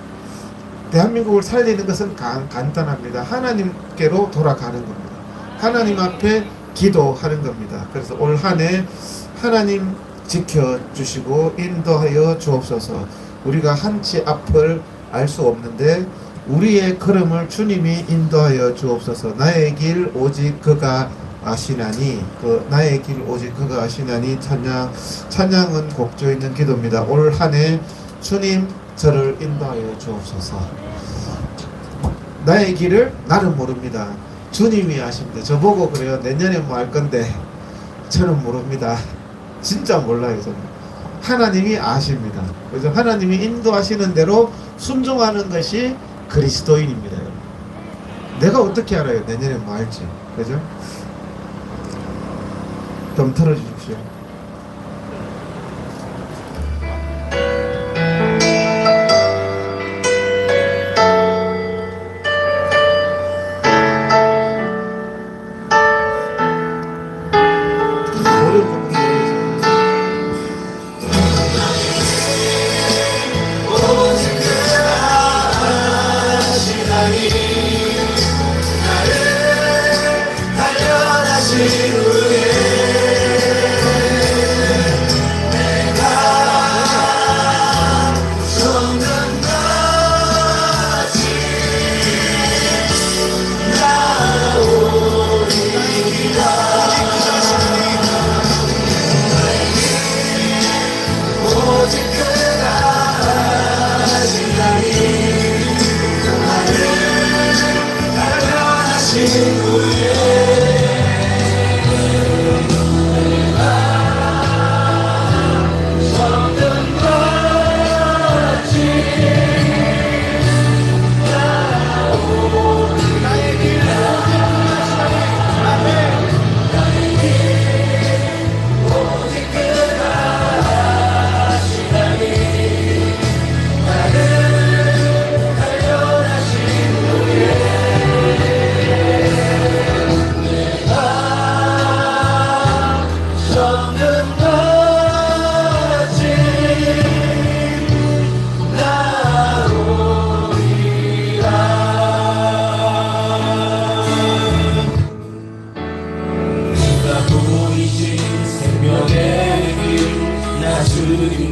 대한민국을 살리는 것은 간단합니다. 하나님께로 돌아가는 겁니다. 하나님 앞에 기도하는 겁니다. 그래서 올 한 해 하나님 지켜주시고 인도하여 주옵소서. 우리가 한치 앞을 알 수 없는데 우리의 걸음을 주님이 인도하여 주옵소서. 나의 길 오직 그가 아시나니 나의 길 오직 그가 아시나니 찬양은 곡조 있는 기도입니다. 올 한 해 주님 저를 인도하여 주옵소서. 나의 길을 나는 모릅니다. 주님이 아십니다. 저보고 그래요. 내년에 뭐 할 건데 저는 모릅니다. 진짜 몰라요. 저는. 하나님이 아십니다. 그래서 하나님이 인도하시는 대로 순종하는 것이 그리스도인입니다. 내가 어떻게 알아요? 내년에 뭐 할지. 그죠? 좀 틀어주십시오. 나를 단련하신 후에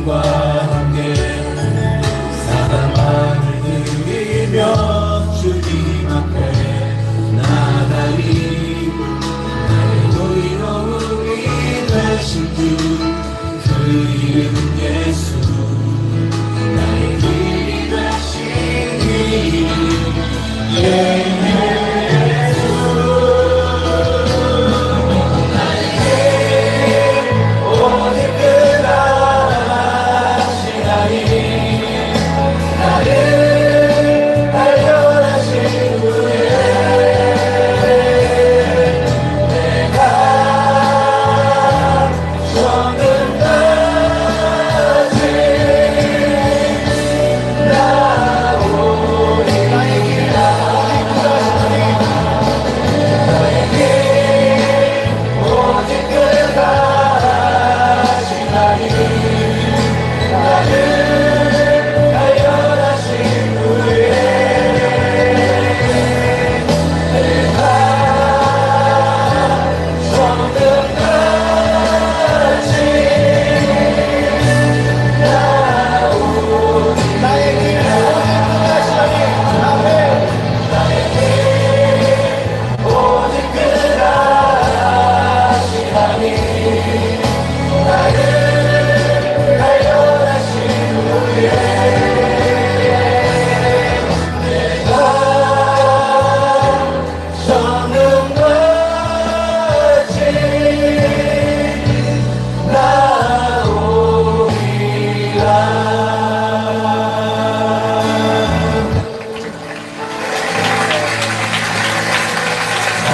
주님과 함께 사랑을 드리며 주님 앞에 나가리 나의 의로움이 되신 주그 이름 예수 나의 길이 되신 이름 예수 오직 그 나시나니 나를 발견하신 후에 내가 죽음까지 나오리 나의 길 오직 그 나시나니 나를 발견하신 후에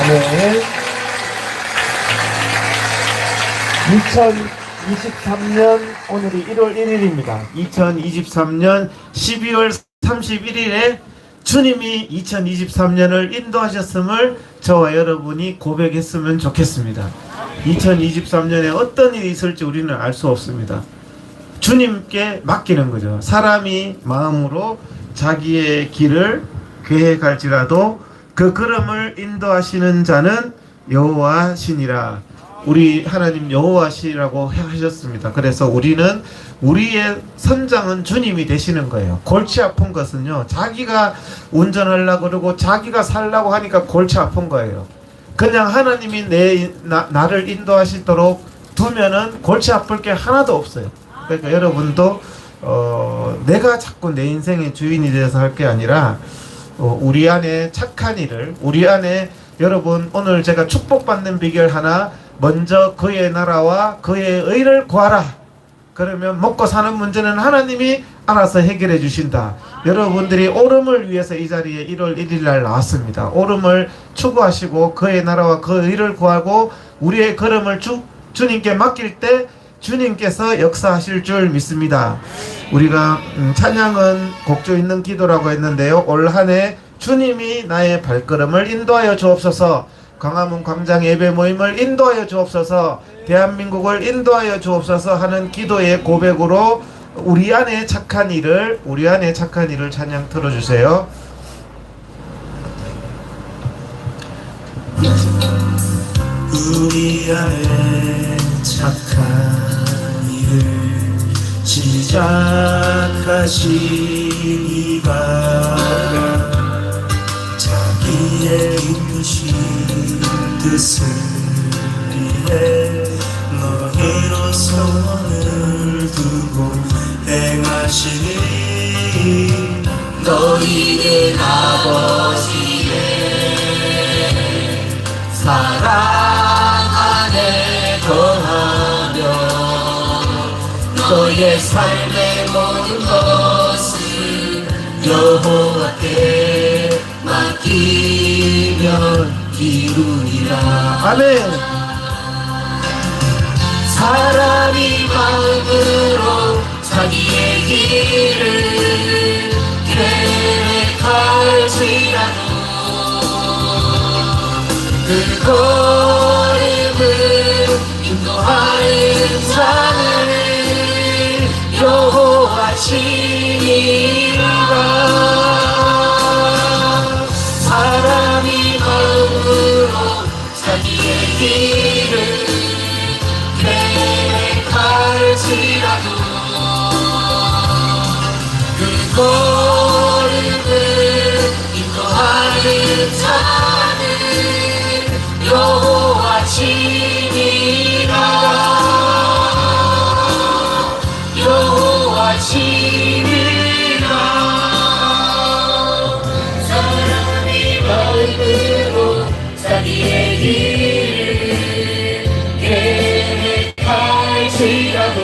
네. 2023년 오늘이 1월 1일입니다. 2023년 12월 31일에 주님이 2023년을 인도하셨음을 저와 여러분이 고백했으면 좋겠습니다. 2023년에 어떤 일이 있을지 우리는 알 수 없습니다. 주님께 맡기는 거죠. 사람이 마음으로 자기의 길을 계획할지라도 그 걸음을 인도하시는 자는 여호와시니라. 우리 하나님 여호와시라고 하셨습니다. 그래서 우리는 우리의 선장은 주님이 되시는 거예요. 골치 아픈 것은요, 자기가 운전하려고 그러고 자기가 살려고 하니까 골치 아픈 거예요. 그냥 하나님이 나를 인도하시도록 두면은 골치 아플 게 하나도 없어요. 그러니까 여러분도 내가 자꾸 내 인생의 주인이 되어서 할 게 아니라 우리 안에 착한 일을, 우리 안에 여러분 오늘 제가 축복받는 비결 하나, 먼저 그의 나라와 그의 의를 구하라. 그러면 먹고 사는 문제는 하나님이 알아서 해결해 주신다. 여러분들이 오름을 위해서 이 자리에 1월 1일 날 나왔습니다. 오름을 추구하시고 그의 나라와 그 의를 구하고 우리의 걸음을 주님께 맡길 때 주님께서 역사하실 줄 믿습니다. 우리가 찬양은 곡조 있는 기도라고 했는데요. 올 한 해 주님이 나의 발걸음을 인도하여 주옵소서, 광화문 광장 예배 모임을 인도하여 주옵소서, 대한민국을 인도하여 주옵소서 하는 기도의 고백으로 우리 안에 착한 일을 찬양 틀어주세요. 우리 안에 착한 일을 시작하신 이가 자기의 이루신 뜻을 위해 너희로 소원을 두고 행하시니 너희는 아버지의 사랑 안에 거하며 너의 삶의 모든 것을 여호와께 맡기면 이루리라. 아멘. 사람이 마음으로 자기의 길을 계획할지라도 그 걸음을 인도하는 자는 여호와시니라. 사람이 마음으로 자기의 길을 계획할지라도 여호와시니라 사람이 마음으로 자기의 길을 계획할지라도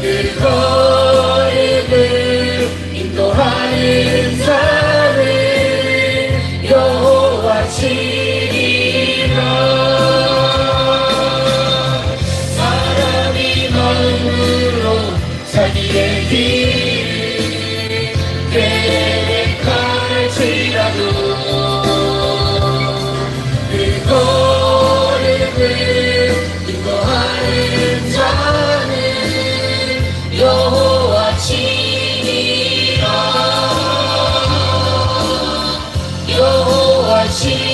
그 걸음을 인도하는 자는 여호와시니라 사람이 마음으로 자기의 길을 계획할지라도 그 걸음을 인도하는 자는 여호와시니라 여호와시니라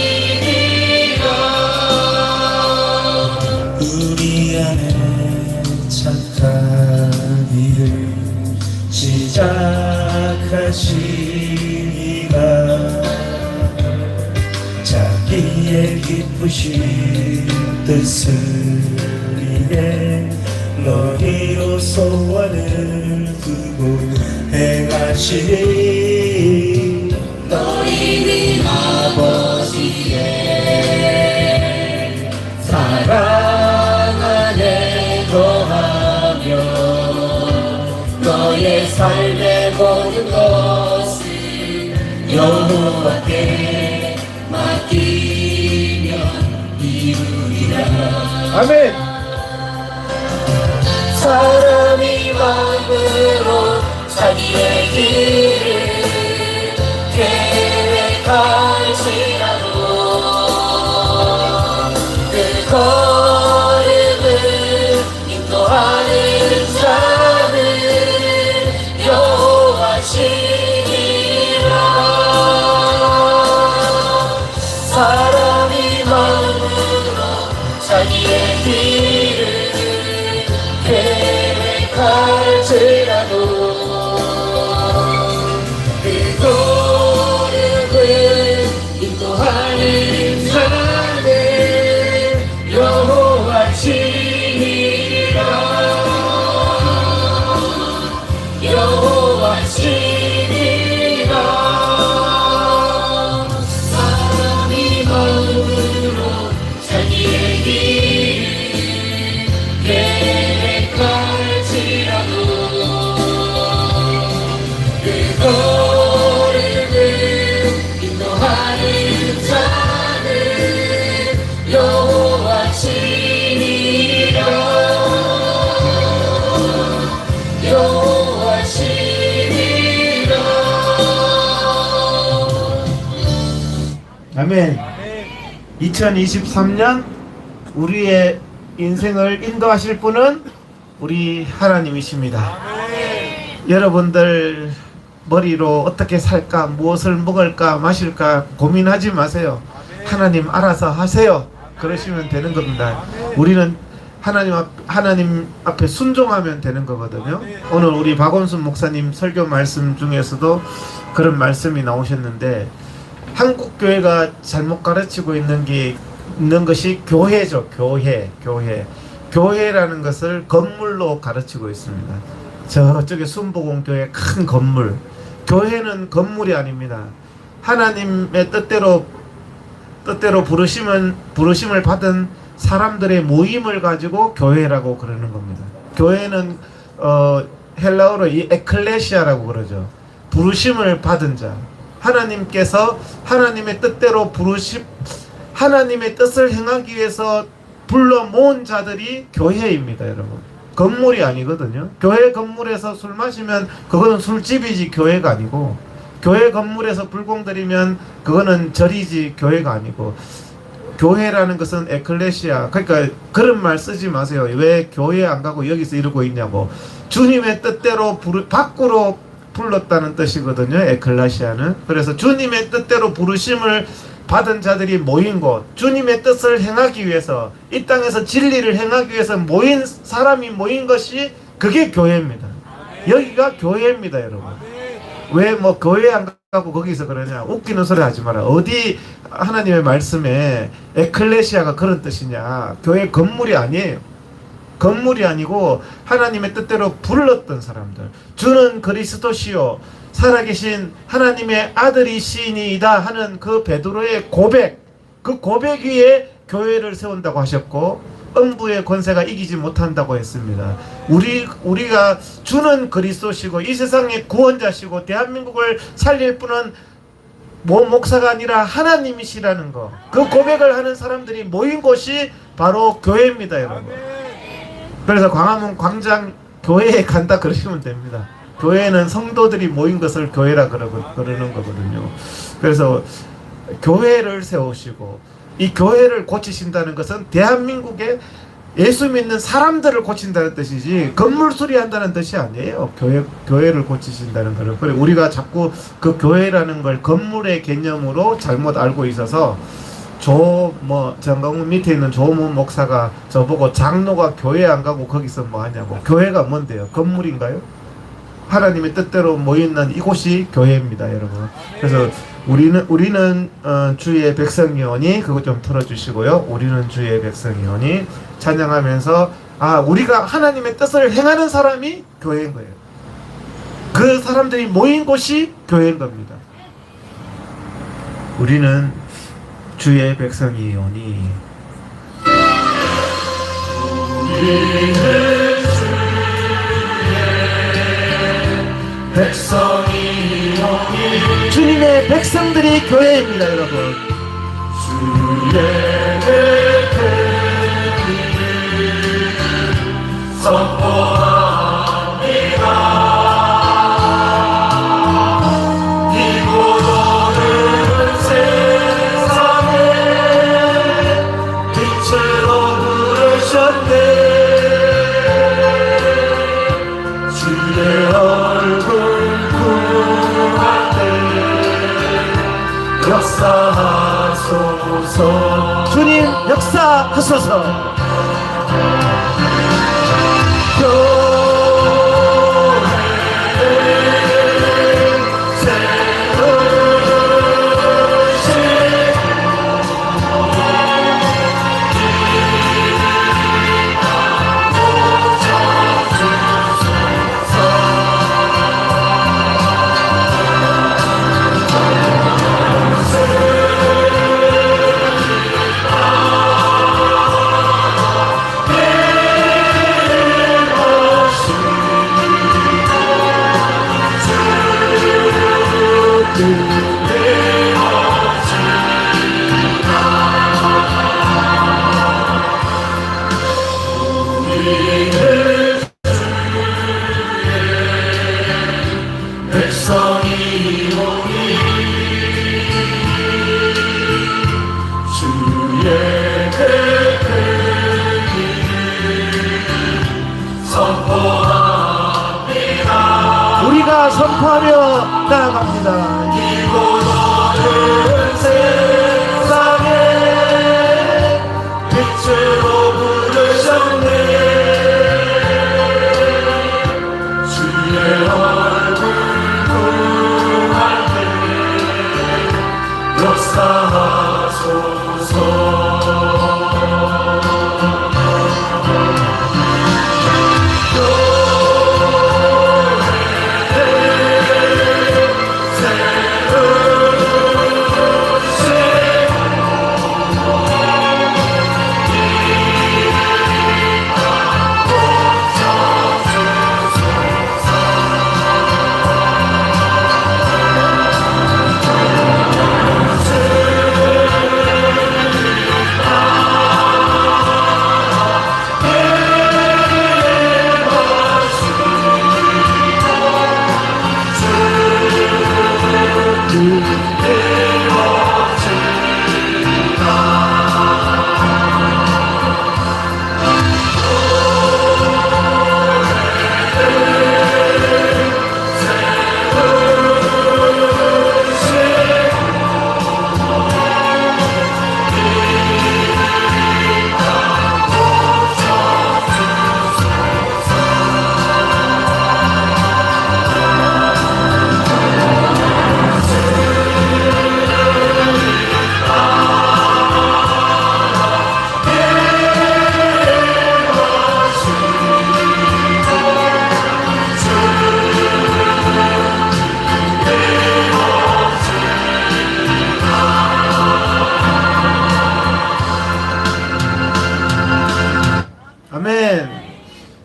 우리 안에 착한 일을 시작하시리라 자기의 기쁘신 뜻을 위해 너희로 소원을 두고 행하시니 너희는 아버지의 사랑 안에 거하며 너의 삶의 모든 것을 여호와께 맡기면 이루리라 아멘. 사람이 마음으로 자기의 길을 계획할지라도 그 걸음을 인도하는 자는 여호와시니라 사람이 마음으로 자기의 길을 계획할지라도 그 걸음을 인도하는 자는 여호와시니라 여호와시니라 사람이 마음으로 자기의 길을 계획할지라도 그 걸음을 인도하는 자는 여호와시니라 여호와시니라 아멘. 2023년 우리의 인생을 인도하실 분은 우리 하나님이십니다. 여러분들 머리로 어떻게 살까, 무엇을 먹을까, 마실까 고민하지 마세요. 하나님 알아서 하세요. 그러시면 되는 겁니다. 우리는 하나님 앞에 순종하면 되는 거거든요. 오늘 우리 박원순 목사님 설교 말씀 중에서도 그런 말씀이 나오셨는데 한국 교회가 잘못 가르치고 있는 것이 교회죠. 교회라는 것을 건물로 가르치고 있습니다. 저쪽에 순복음교회 큰 건물. 교회는 건물이 아닙니다. 하나님의 뜻대로 부르심을 받은 사람들의 모임을 가지고 교회라고 그러는 겁니다. 교회는 헬라어로 이 에클레시아라고 그러죠. 부르심을 받은 자. 하나님께서 하나님의 뜻대로 하나님의 뜻을 행하기 위해서 불러 모은 자들이 교회입니다, 여러분. 건물이 아니거든요. 교회 건물에서 술 마시면 그거는 술집이지 교회가 아니고, 교회 건물에서 불공 들이면 그거는 절이지 교회가 아니고, 교회라는 것은 에클레시아. 그러니까 그런 말 쓰지 마세요. 왜 교회 안 가고 여기서 이러고 있냐고. 주님의 뜻대로 밖으로 불렀다는 뜻이거든요, 에클레시아는. 그래서 주님의 뜻대로 부르심을 받은 자들이 모인 곳, 주님의 뜻을 행하기 위해서, 이 땅에서 진리를 행하기 위해서 모인 사람이 모인 것이 그게 교회입니다. 여기가 교회입니다, 여러분. 왜 뭐 교회 안 가고 거기서 그러냐? 웃기는 소리 하지 마라. 어디 하나님의 말씀에 에클레시아가 그런 뜻이냐? 교회 건물이 아니에요. 건물이 아니고 하나님의 뜻대로 불렀던 사람들. 주는 그리스도시요 살아계신 하나님의 아들이시니이다 하는 그 베드로의 고백, 그 고백 위에 교회를 세운다고 하셨고 음부의 권세가 이기지 못한다고 했습니다. 우리가 주는 그리스도시고 이 세상의 구원자시고 대한민국을 살릴 분은 목사가 아니라 하나님이시라는 거, 그 고백을 하는 사람들이 모인 곳이 바로 교회입니다, 여러분. 그래서 광화문 광장 교회에 간다 그러시면 됩니다. 교회는 성도들이 모인 것을 교회라 그러는 거거든요. 그래서 교회를 세우시고 이 교회를 고치신다는 것은 대한민국의 예수 믿는 사람들을 고친다는 뜻이지 건물 수리한다는 뜻이 아니에요. 교회를 고치신다는 거는. 그래 우리가 자꾸 그 교회라는 걸 건물의 개념으로 잘못 알고 있어서 정강훈 밑에 있는 조모 목사가 저보고 장로가 교회 안 가고 거기서 뭐 하냐고. 교회가 뭔데요? 건물인가요? 하나님의 뜻대로 모이는 이곳이 교회입니다, 여러분. 그래서 우리는 주의 백성이오니 그거 좀 틀어주시고요. 우리는 주의 백성이오니 찬양하면서 우리가 하나님의 뜻을 행하는 사람이 교회인 거예요. 그 사람들이 모인 곳이 교회인 겁니다. 우리는 주의 백성이오니 우리는 백성이오니 주님의 백성들이 교회입니다, 여러분. 주의 백성이 선포합니다. 이곳 오는 세상에 빛으로 부르셨네. 주의 얼굴 역사하소서. 주님 역사하소서. 우리가 선포하며 나아갑니다. 이곳 오는 세상에 빛으로 부르셨네. 주의 얼굴 구할 때 역사하소서.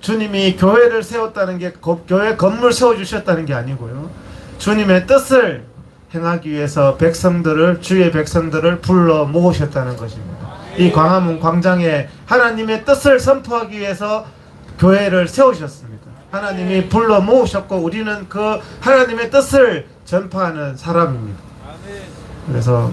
주님이 교회를 세웠다는 게 교회 건물 세워주셨다는 게 아니고요. 주님의 뜻을 행하기 위해서 주의 백성들을 불러 모으셨다는 것입니다. 이 광화문 광장에 하나님의 뜻을 선포하기 위해서 교회를 세우셨습니다. 하나님이 불러 모으셨고 우리는 그 하나님의 뜻을 전파하는 사람입니다. 그래서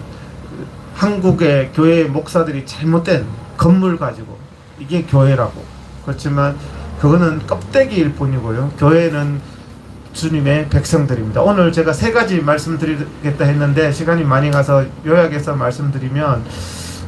한국의 교회 목사들이 잘못된 건물 가지고 이게 교회라고, 그렇지만 그거는 껍데기일 뿐이고요. 교회는 주님의 백성들입니다. 오늘 제가 3가지 말씀드리겠다 했는데 시간이 많이 가서 요약해서 말씀드리면,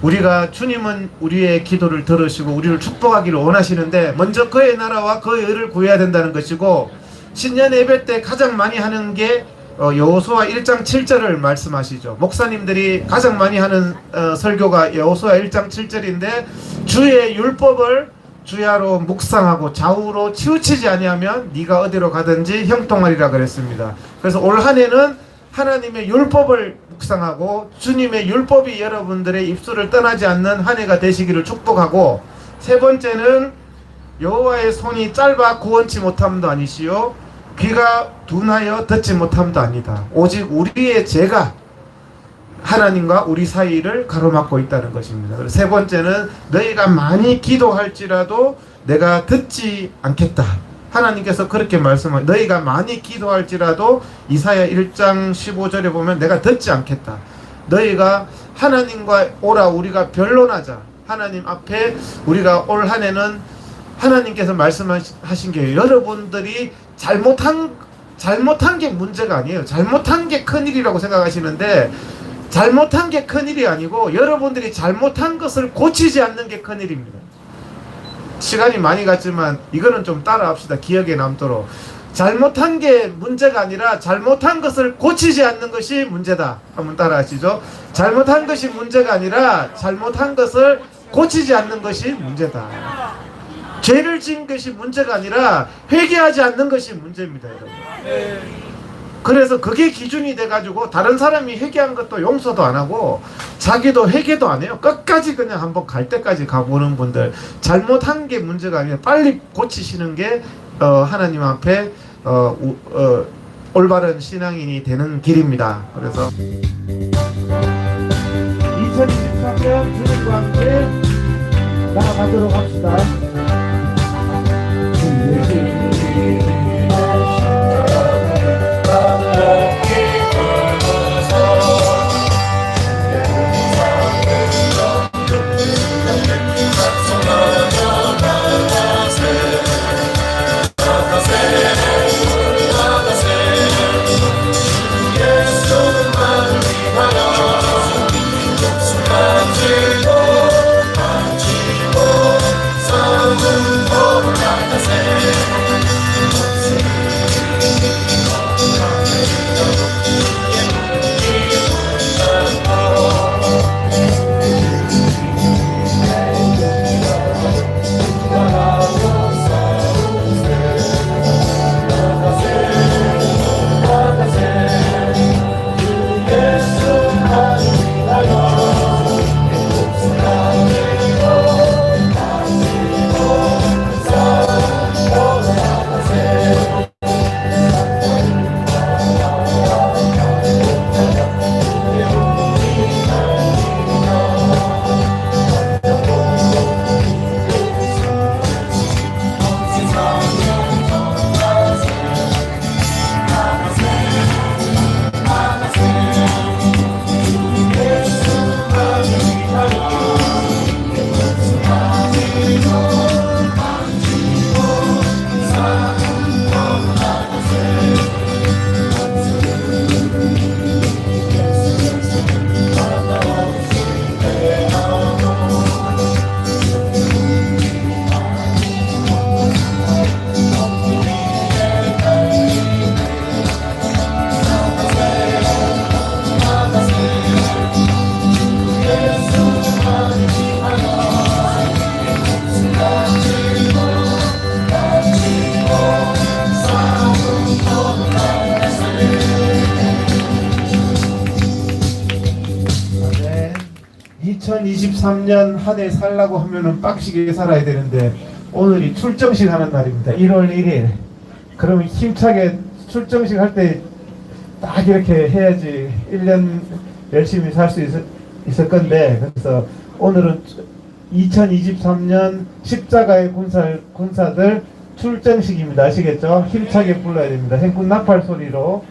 우리가 주님은 우리의 기도를 들으시고 우리를 축복하기를 원하시는데 먼저 그의 나라와 그의 의를 구해야 된다는 것이고, 신년 예배 때 가장 많이 하는 게 여호수아 1장 7절을 말씀하시죠. 목사님들이 가장 많이 하는 설교가 여호수아 1장 7절인데, 주의 율법을 주야로 묵상하고 좌우로 치우치지 아니하면 네가 어디로 가든지 형통하리라 그랬습니다. 그래서 올 한 해는 하나님의 율법을 묵상하고 주님의 율법이 여러분들의 입술을 떠나지 않는 한 해가 되시기를 축복하고, 3번째는 여호와의 손이 짧아 구원치 못함도 아니시요 귀가 둔하여 듣지 못함도 아니다. 오직 우리의 죄가 하나님과 우리 사이를 가로막고 있다는 것입니다. 그래서 3번째는 너희가 많이 기도할지라도 내가 듣지 않겠다. 하나님께서 그렇게 말씀하세요. 너희가 많이 기도할지라도 이사야 1장 15절에 보면 내가 듣지 않겠다. 너희가 하나님과 오라 우리가 변론하자. 하나님 앞에 우리가 올 한 해는 하나님께서 말씀하신 게, 여러분들이 잘못한 게 문제가 아니에요. 잘못한 게 큰일이라고 생각하시는데 잘못한 게 큰일이 아니고 여러분들이 잘못한 것을 고치지 않는 게 큰일입니다. 시간이 많이 갔지만 이거는 좀 따라합시다. 기억에 남도록. 잘못한 게 문제가 아니라 잘못한 것을 고치지 않는 것이 문제다. 한번 따라하시죠. 잘못한 것이 문제가 아니라 잘못한 것을 고치지 않는 것이 문제다. 죄를 지은 것이 문제가 아니라 회개하지 않는 것이 문제입니다, 여러분. 그래서 그게 기준이 돼가지고 다른 사람이 회개한 것도 용서도 안 하고 자기도 회개도 안 해요. 끝까지 그냥 한번 갈 때까지 가보는 분들, 잘못한 게 문제가 아니라 빨리 고치시는 게 하나님 앞에 올바른 신앙인이 되는 길입니다. 그래서 2023년 주님과 함께 나아가도록 합시다. 네, 2023년 한 해 살라고 하면은 빡시게 살아야 되는데 오늘이 출정식 하는 날입니다. 1월 1일. 그러면 힘차게 출정식 할 때 딱 이렇게 해야지 1년 열심히 살 수 있을 건데, 그래서 오늘은 2023년 십자가의 군사들 출정식입니다. 아시겠죠? 힘차게 불러야 됩니다. 행군 나팔 소리로.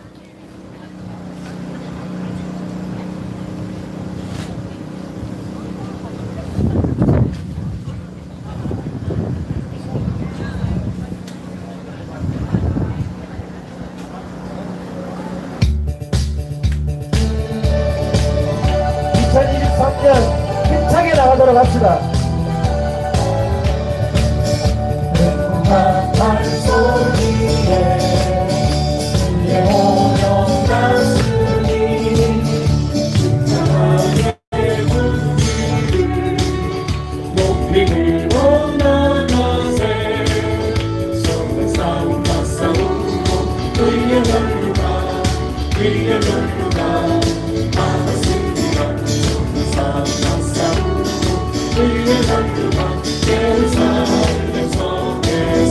힘차게 나가도록 합시다. 나팔 소리에 오면 가슴이 진정하게 높이 들고 나가세 성은 싸우고 끌려간 누가 받았으리라 성은 싸우고 끌려간 누가 예루살렘 성에서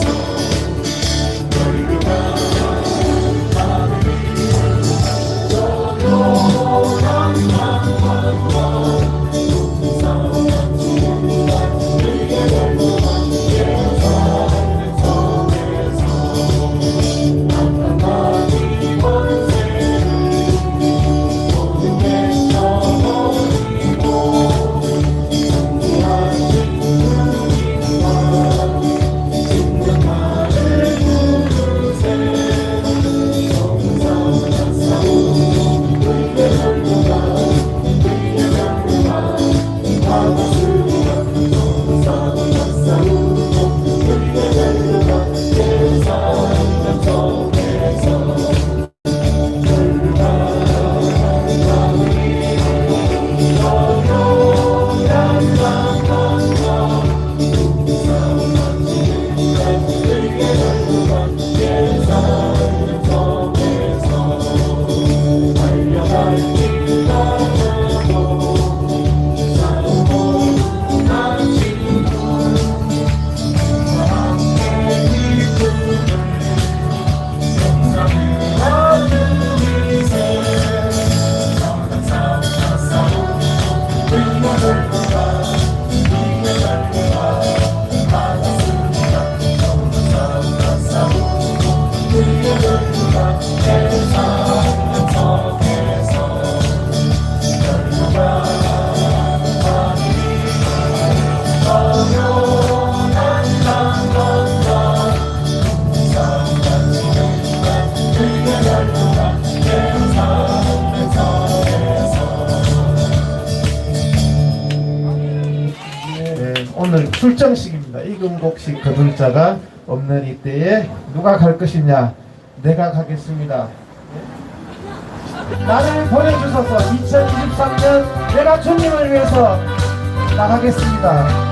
오늘 출정식입니다. 이금복식 거둘자가 없는 이때에 누가 갈 것이냐? 내가 가겠습니다. 나를 보내주셔서 2023년 내가 주님을 위해서 나가겠습니다.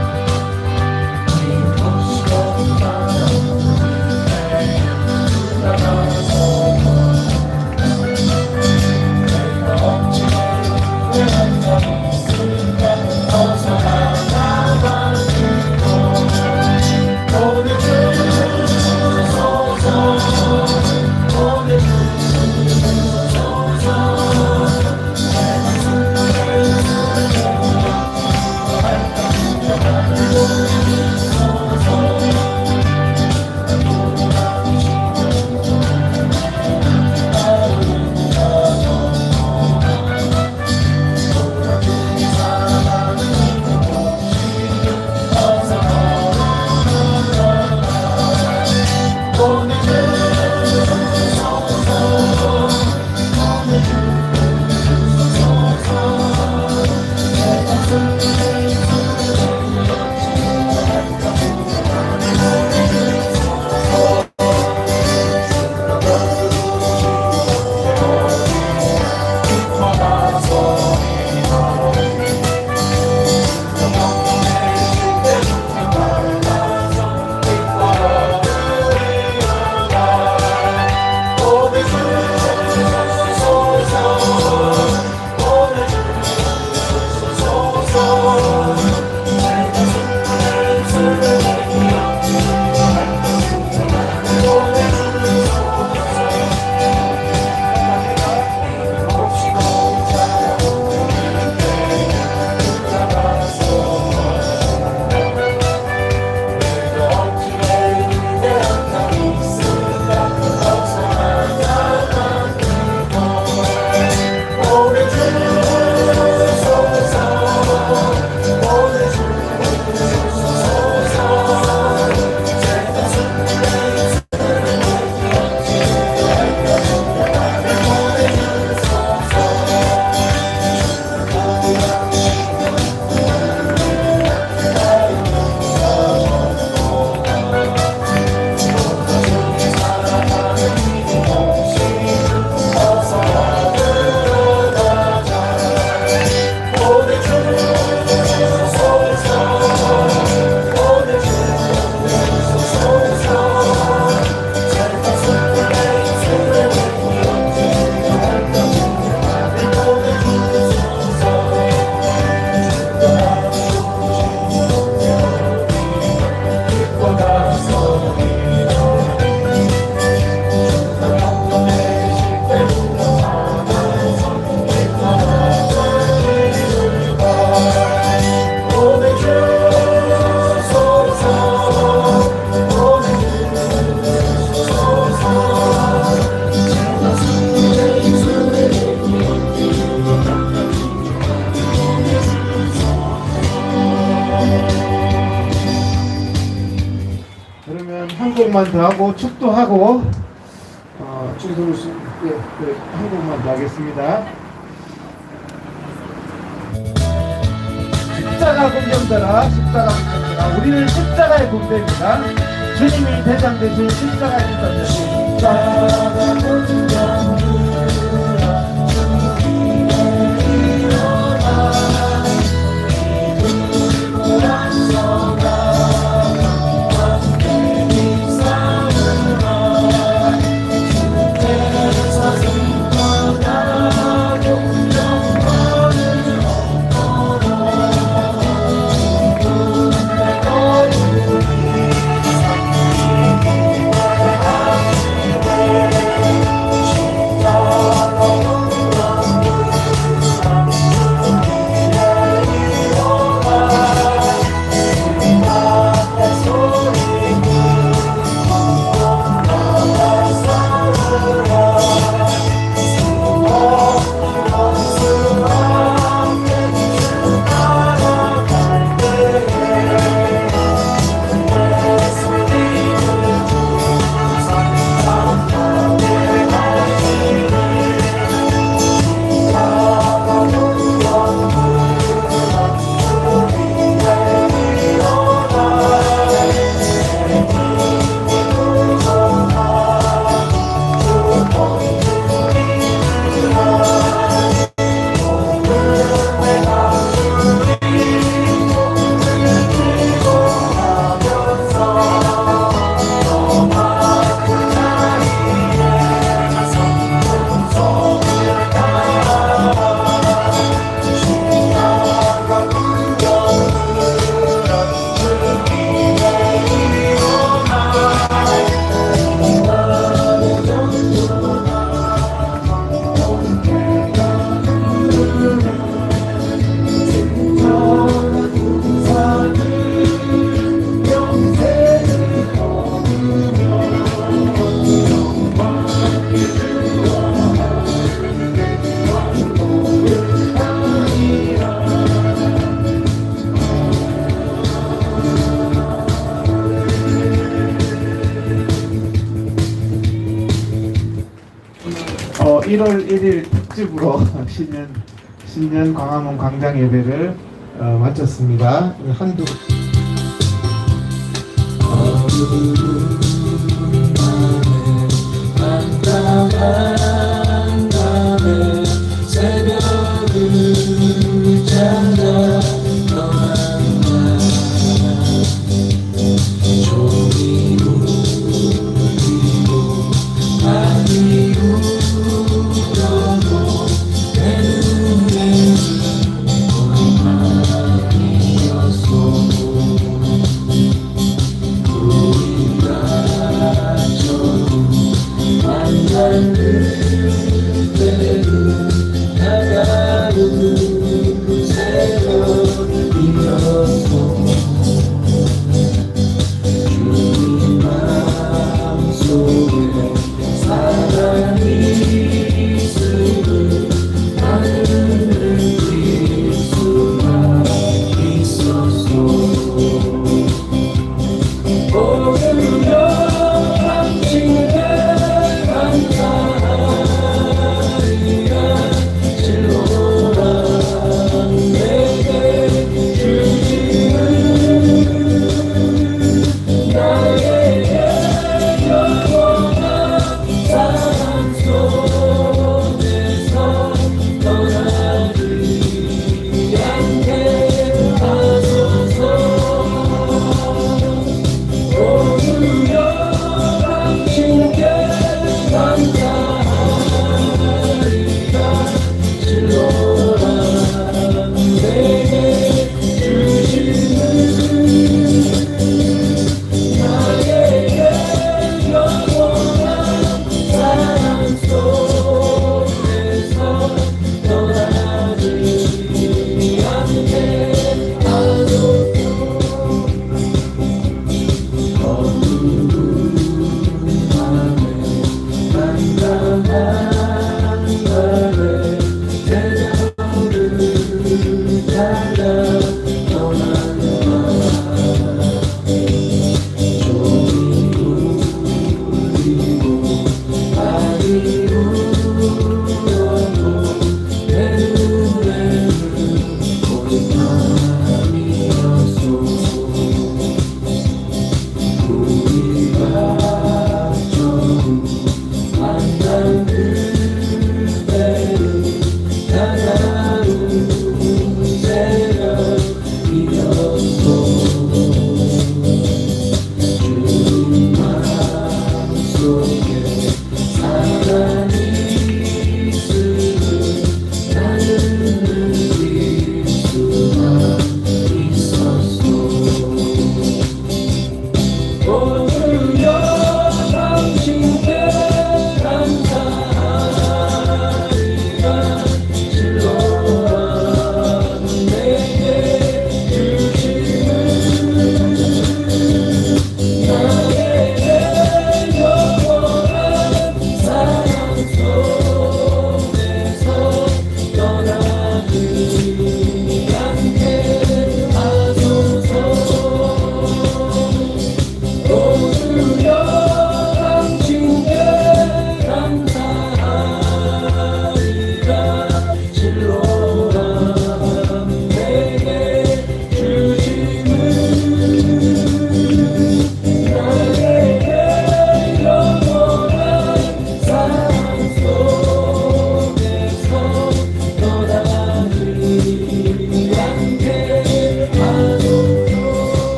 곡만 더 하고 축도하고 충성을 한 곡만 더 하겠습니다. 십자가 군병들아, 십자가 군병들아, 우리는 십자가의 군대입니다. 주님이 대장 되신 십자가의 군대입니다. 십자가 군병들아, 어, 1월 1일 특집으로 신년 광화문 광장 예배를 마쳤습니다. 한두 한밤에 새벽을 찾아 떠난다. 종이 울리고 밤이 울어도 내 눈에는 꿈만이었어. 우리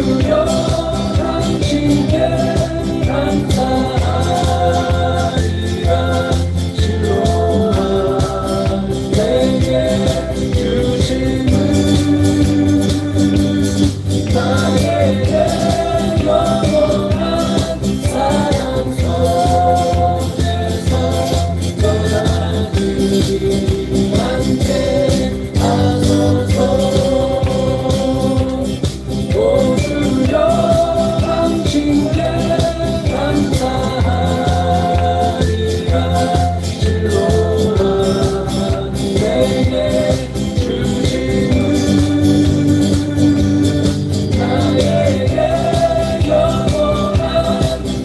오르려 당신께 감사하리라 실로와 내게 주심은 나에게 영원한 사랑 속에서 떠나기 함께 하소서 오르려 당신께 감사하리라 실로와 내게 주심은 나에게 영원한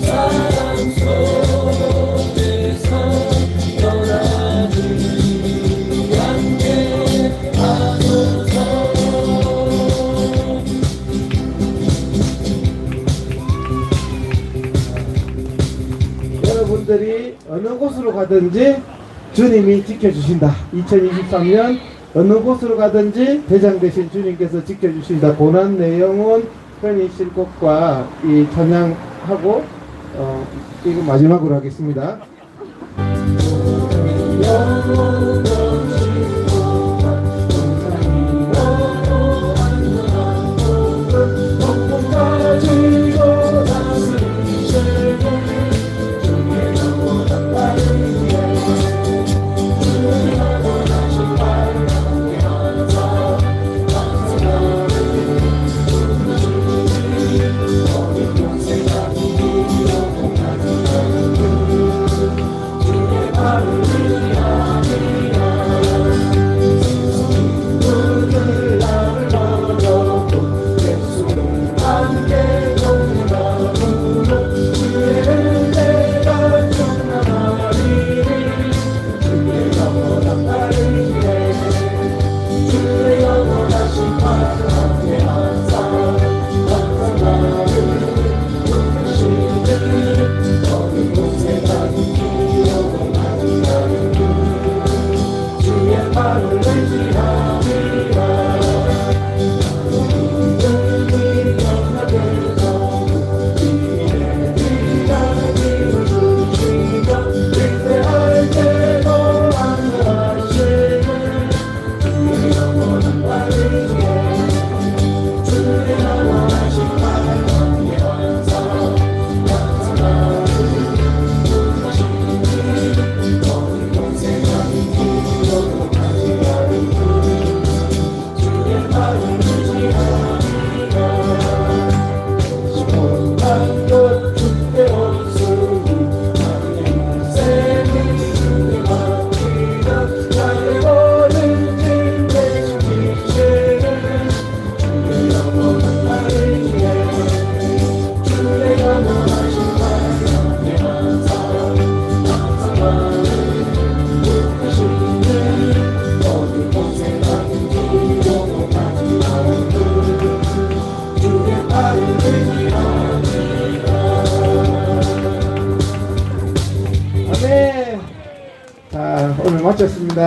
사랑 속에서 떠나지 않게 하소서. 여러분들이 어느 곳으로 가든지 주님이 지켜주신다. 2023년 어느 곳으로 가든지 대장 되신 주님께서 지켜주신다. 고난 내용은 편히 쉴 곳과 이 찬양하고 이거 마지막으로 하겠습니다. 자, 오늘 마쳤습니다.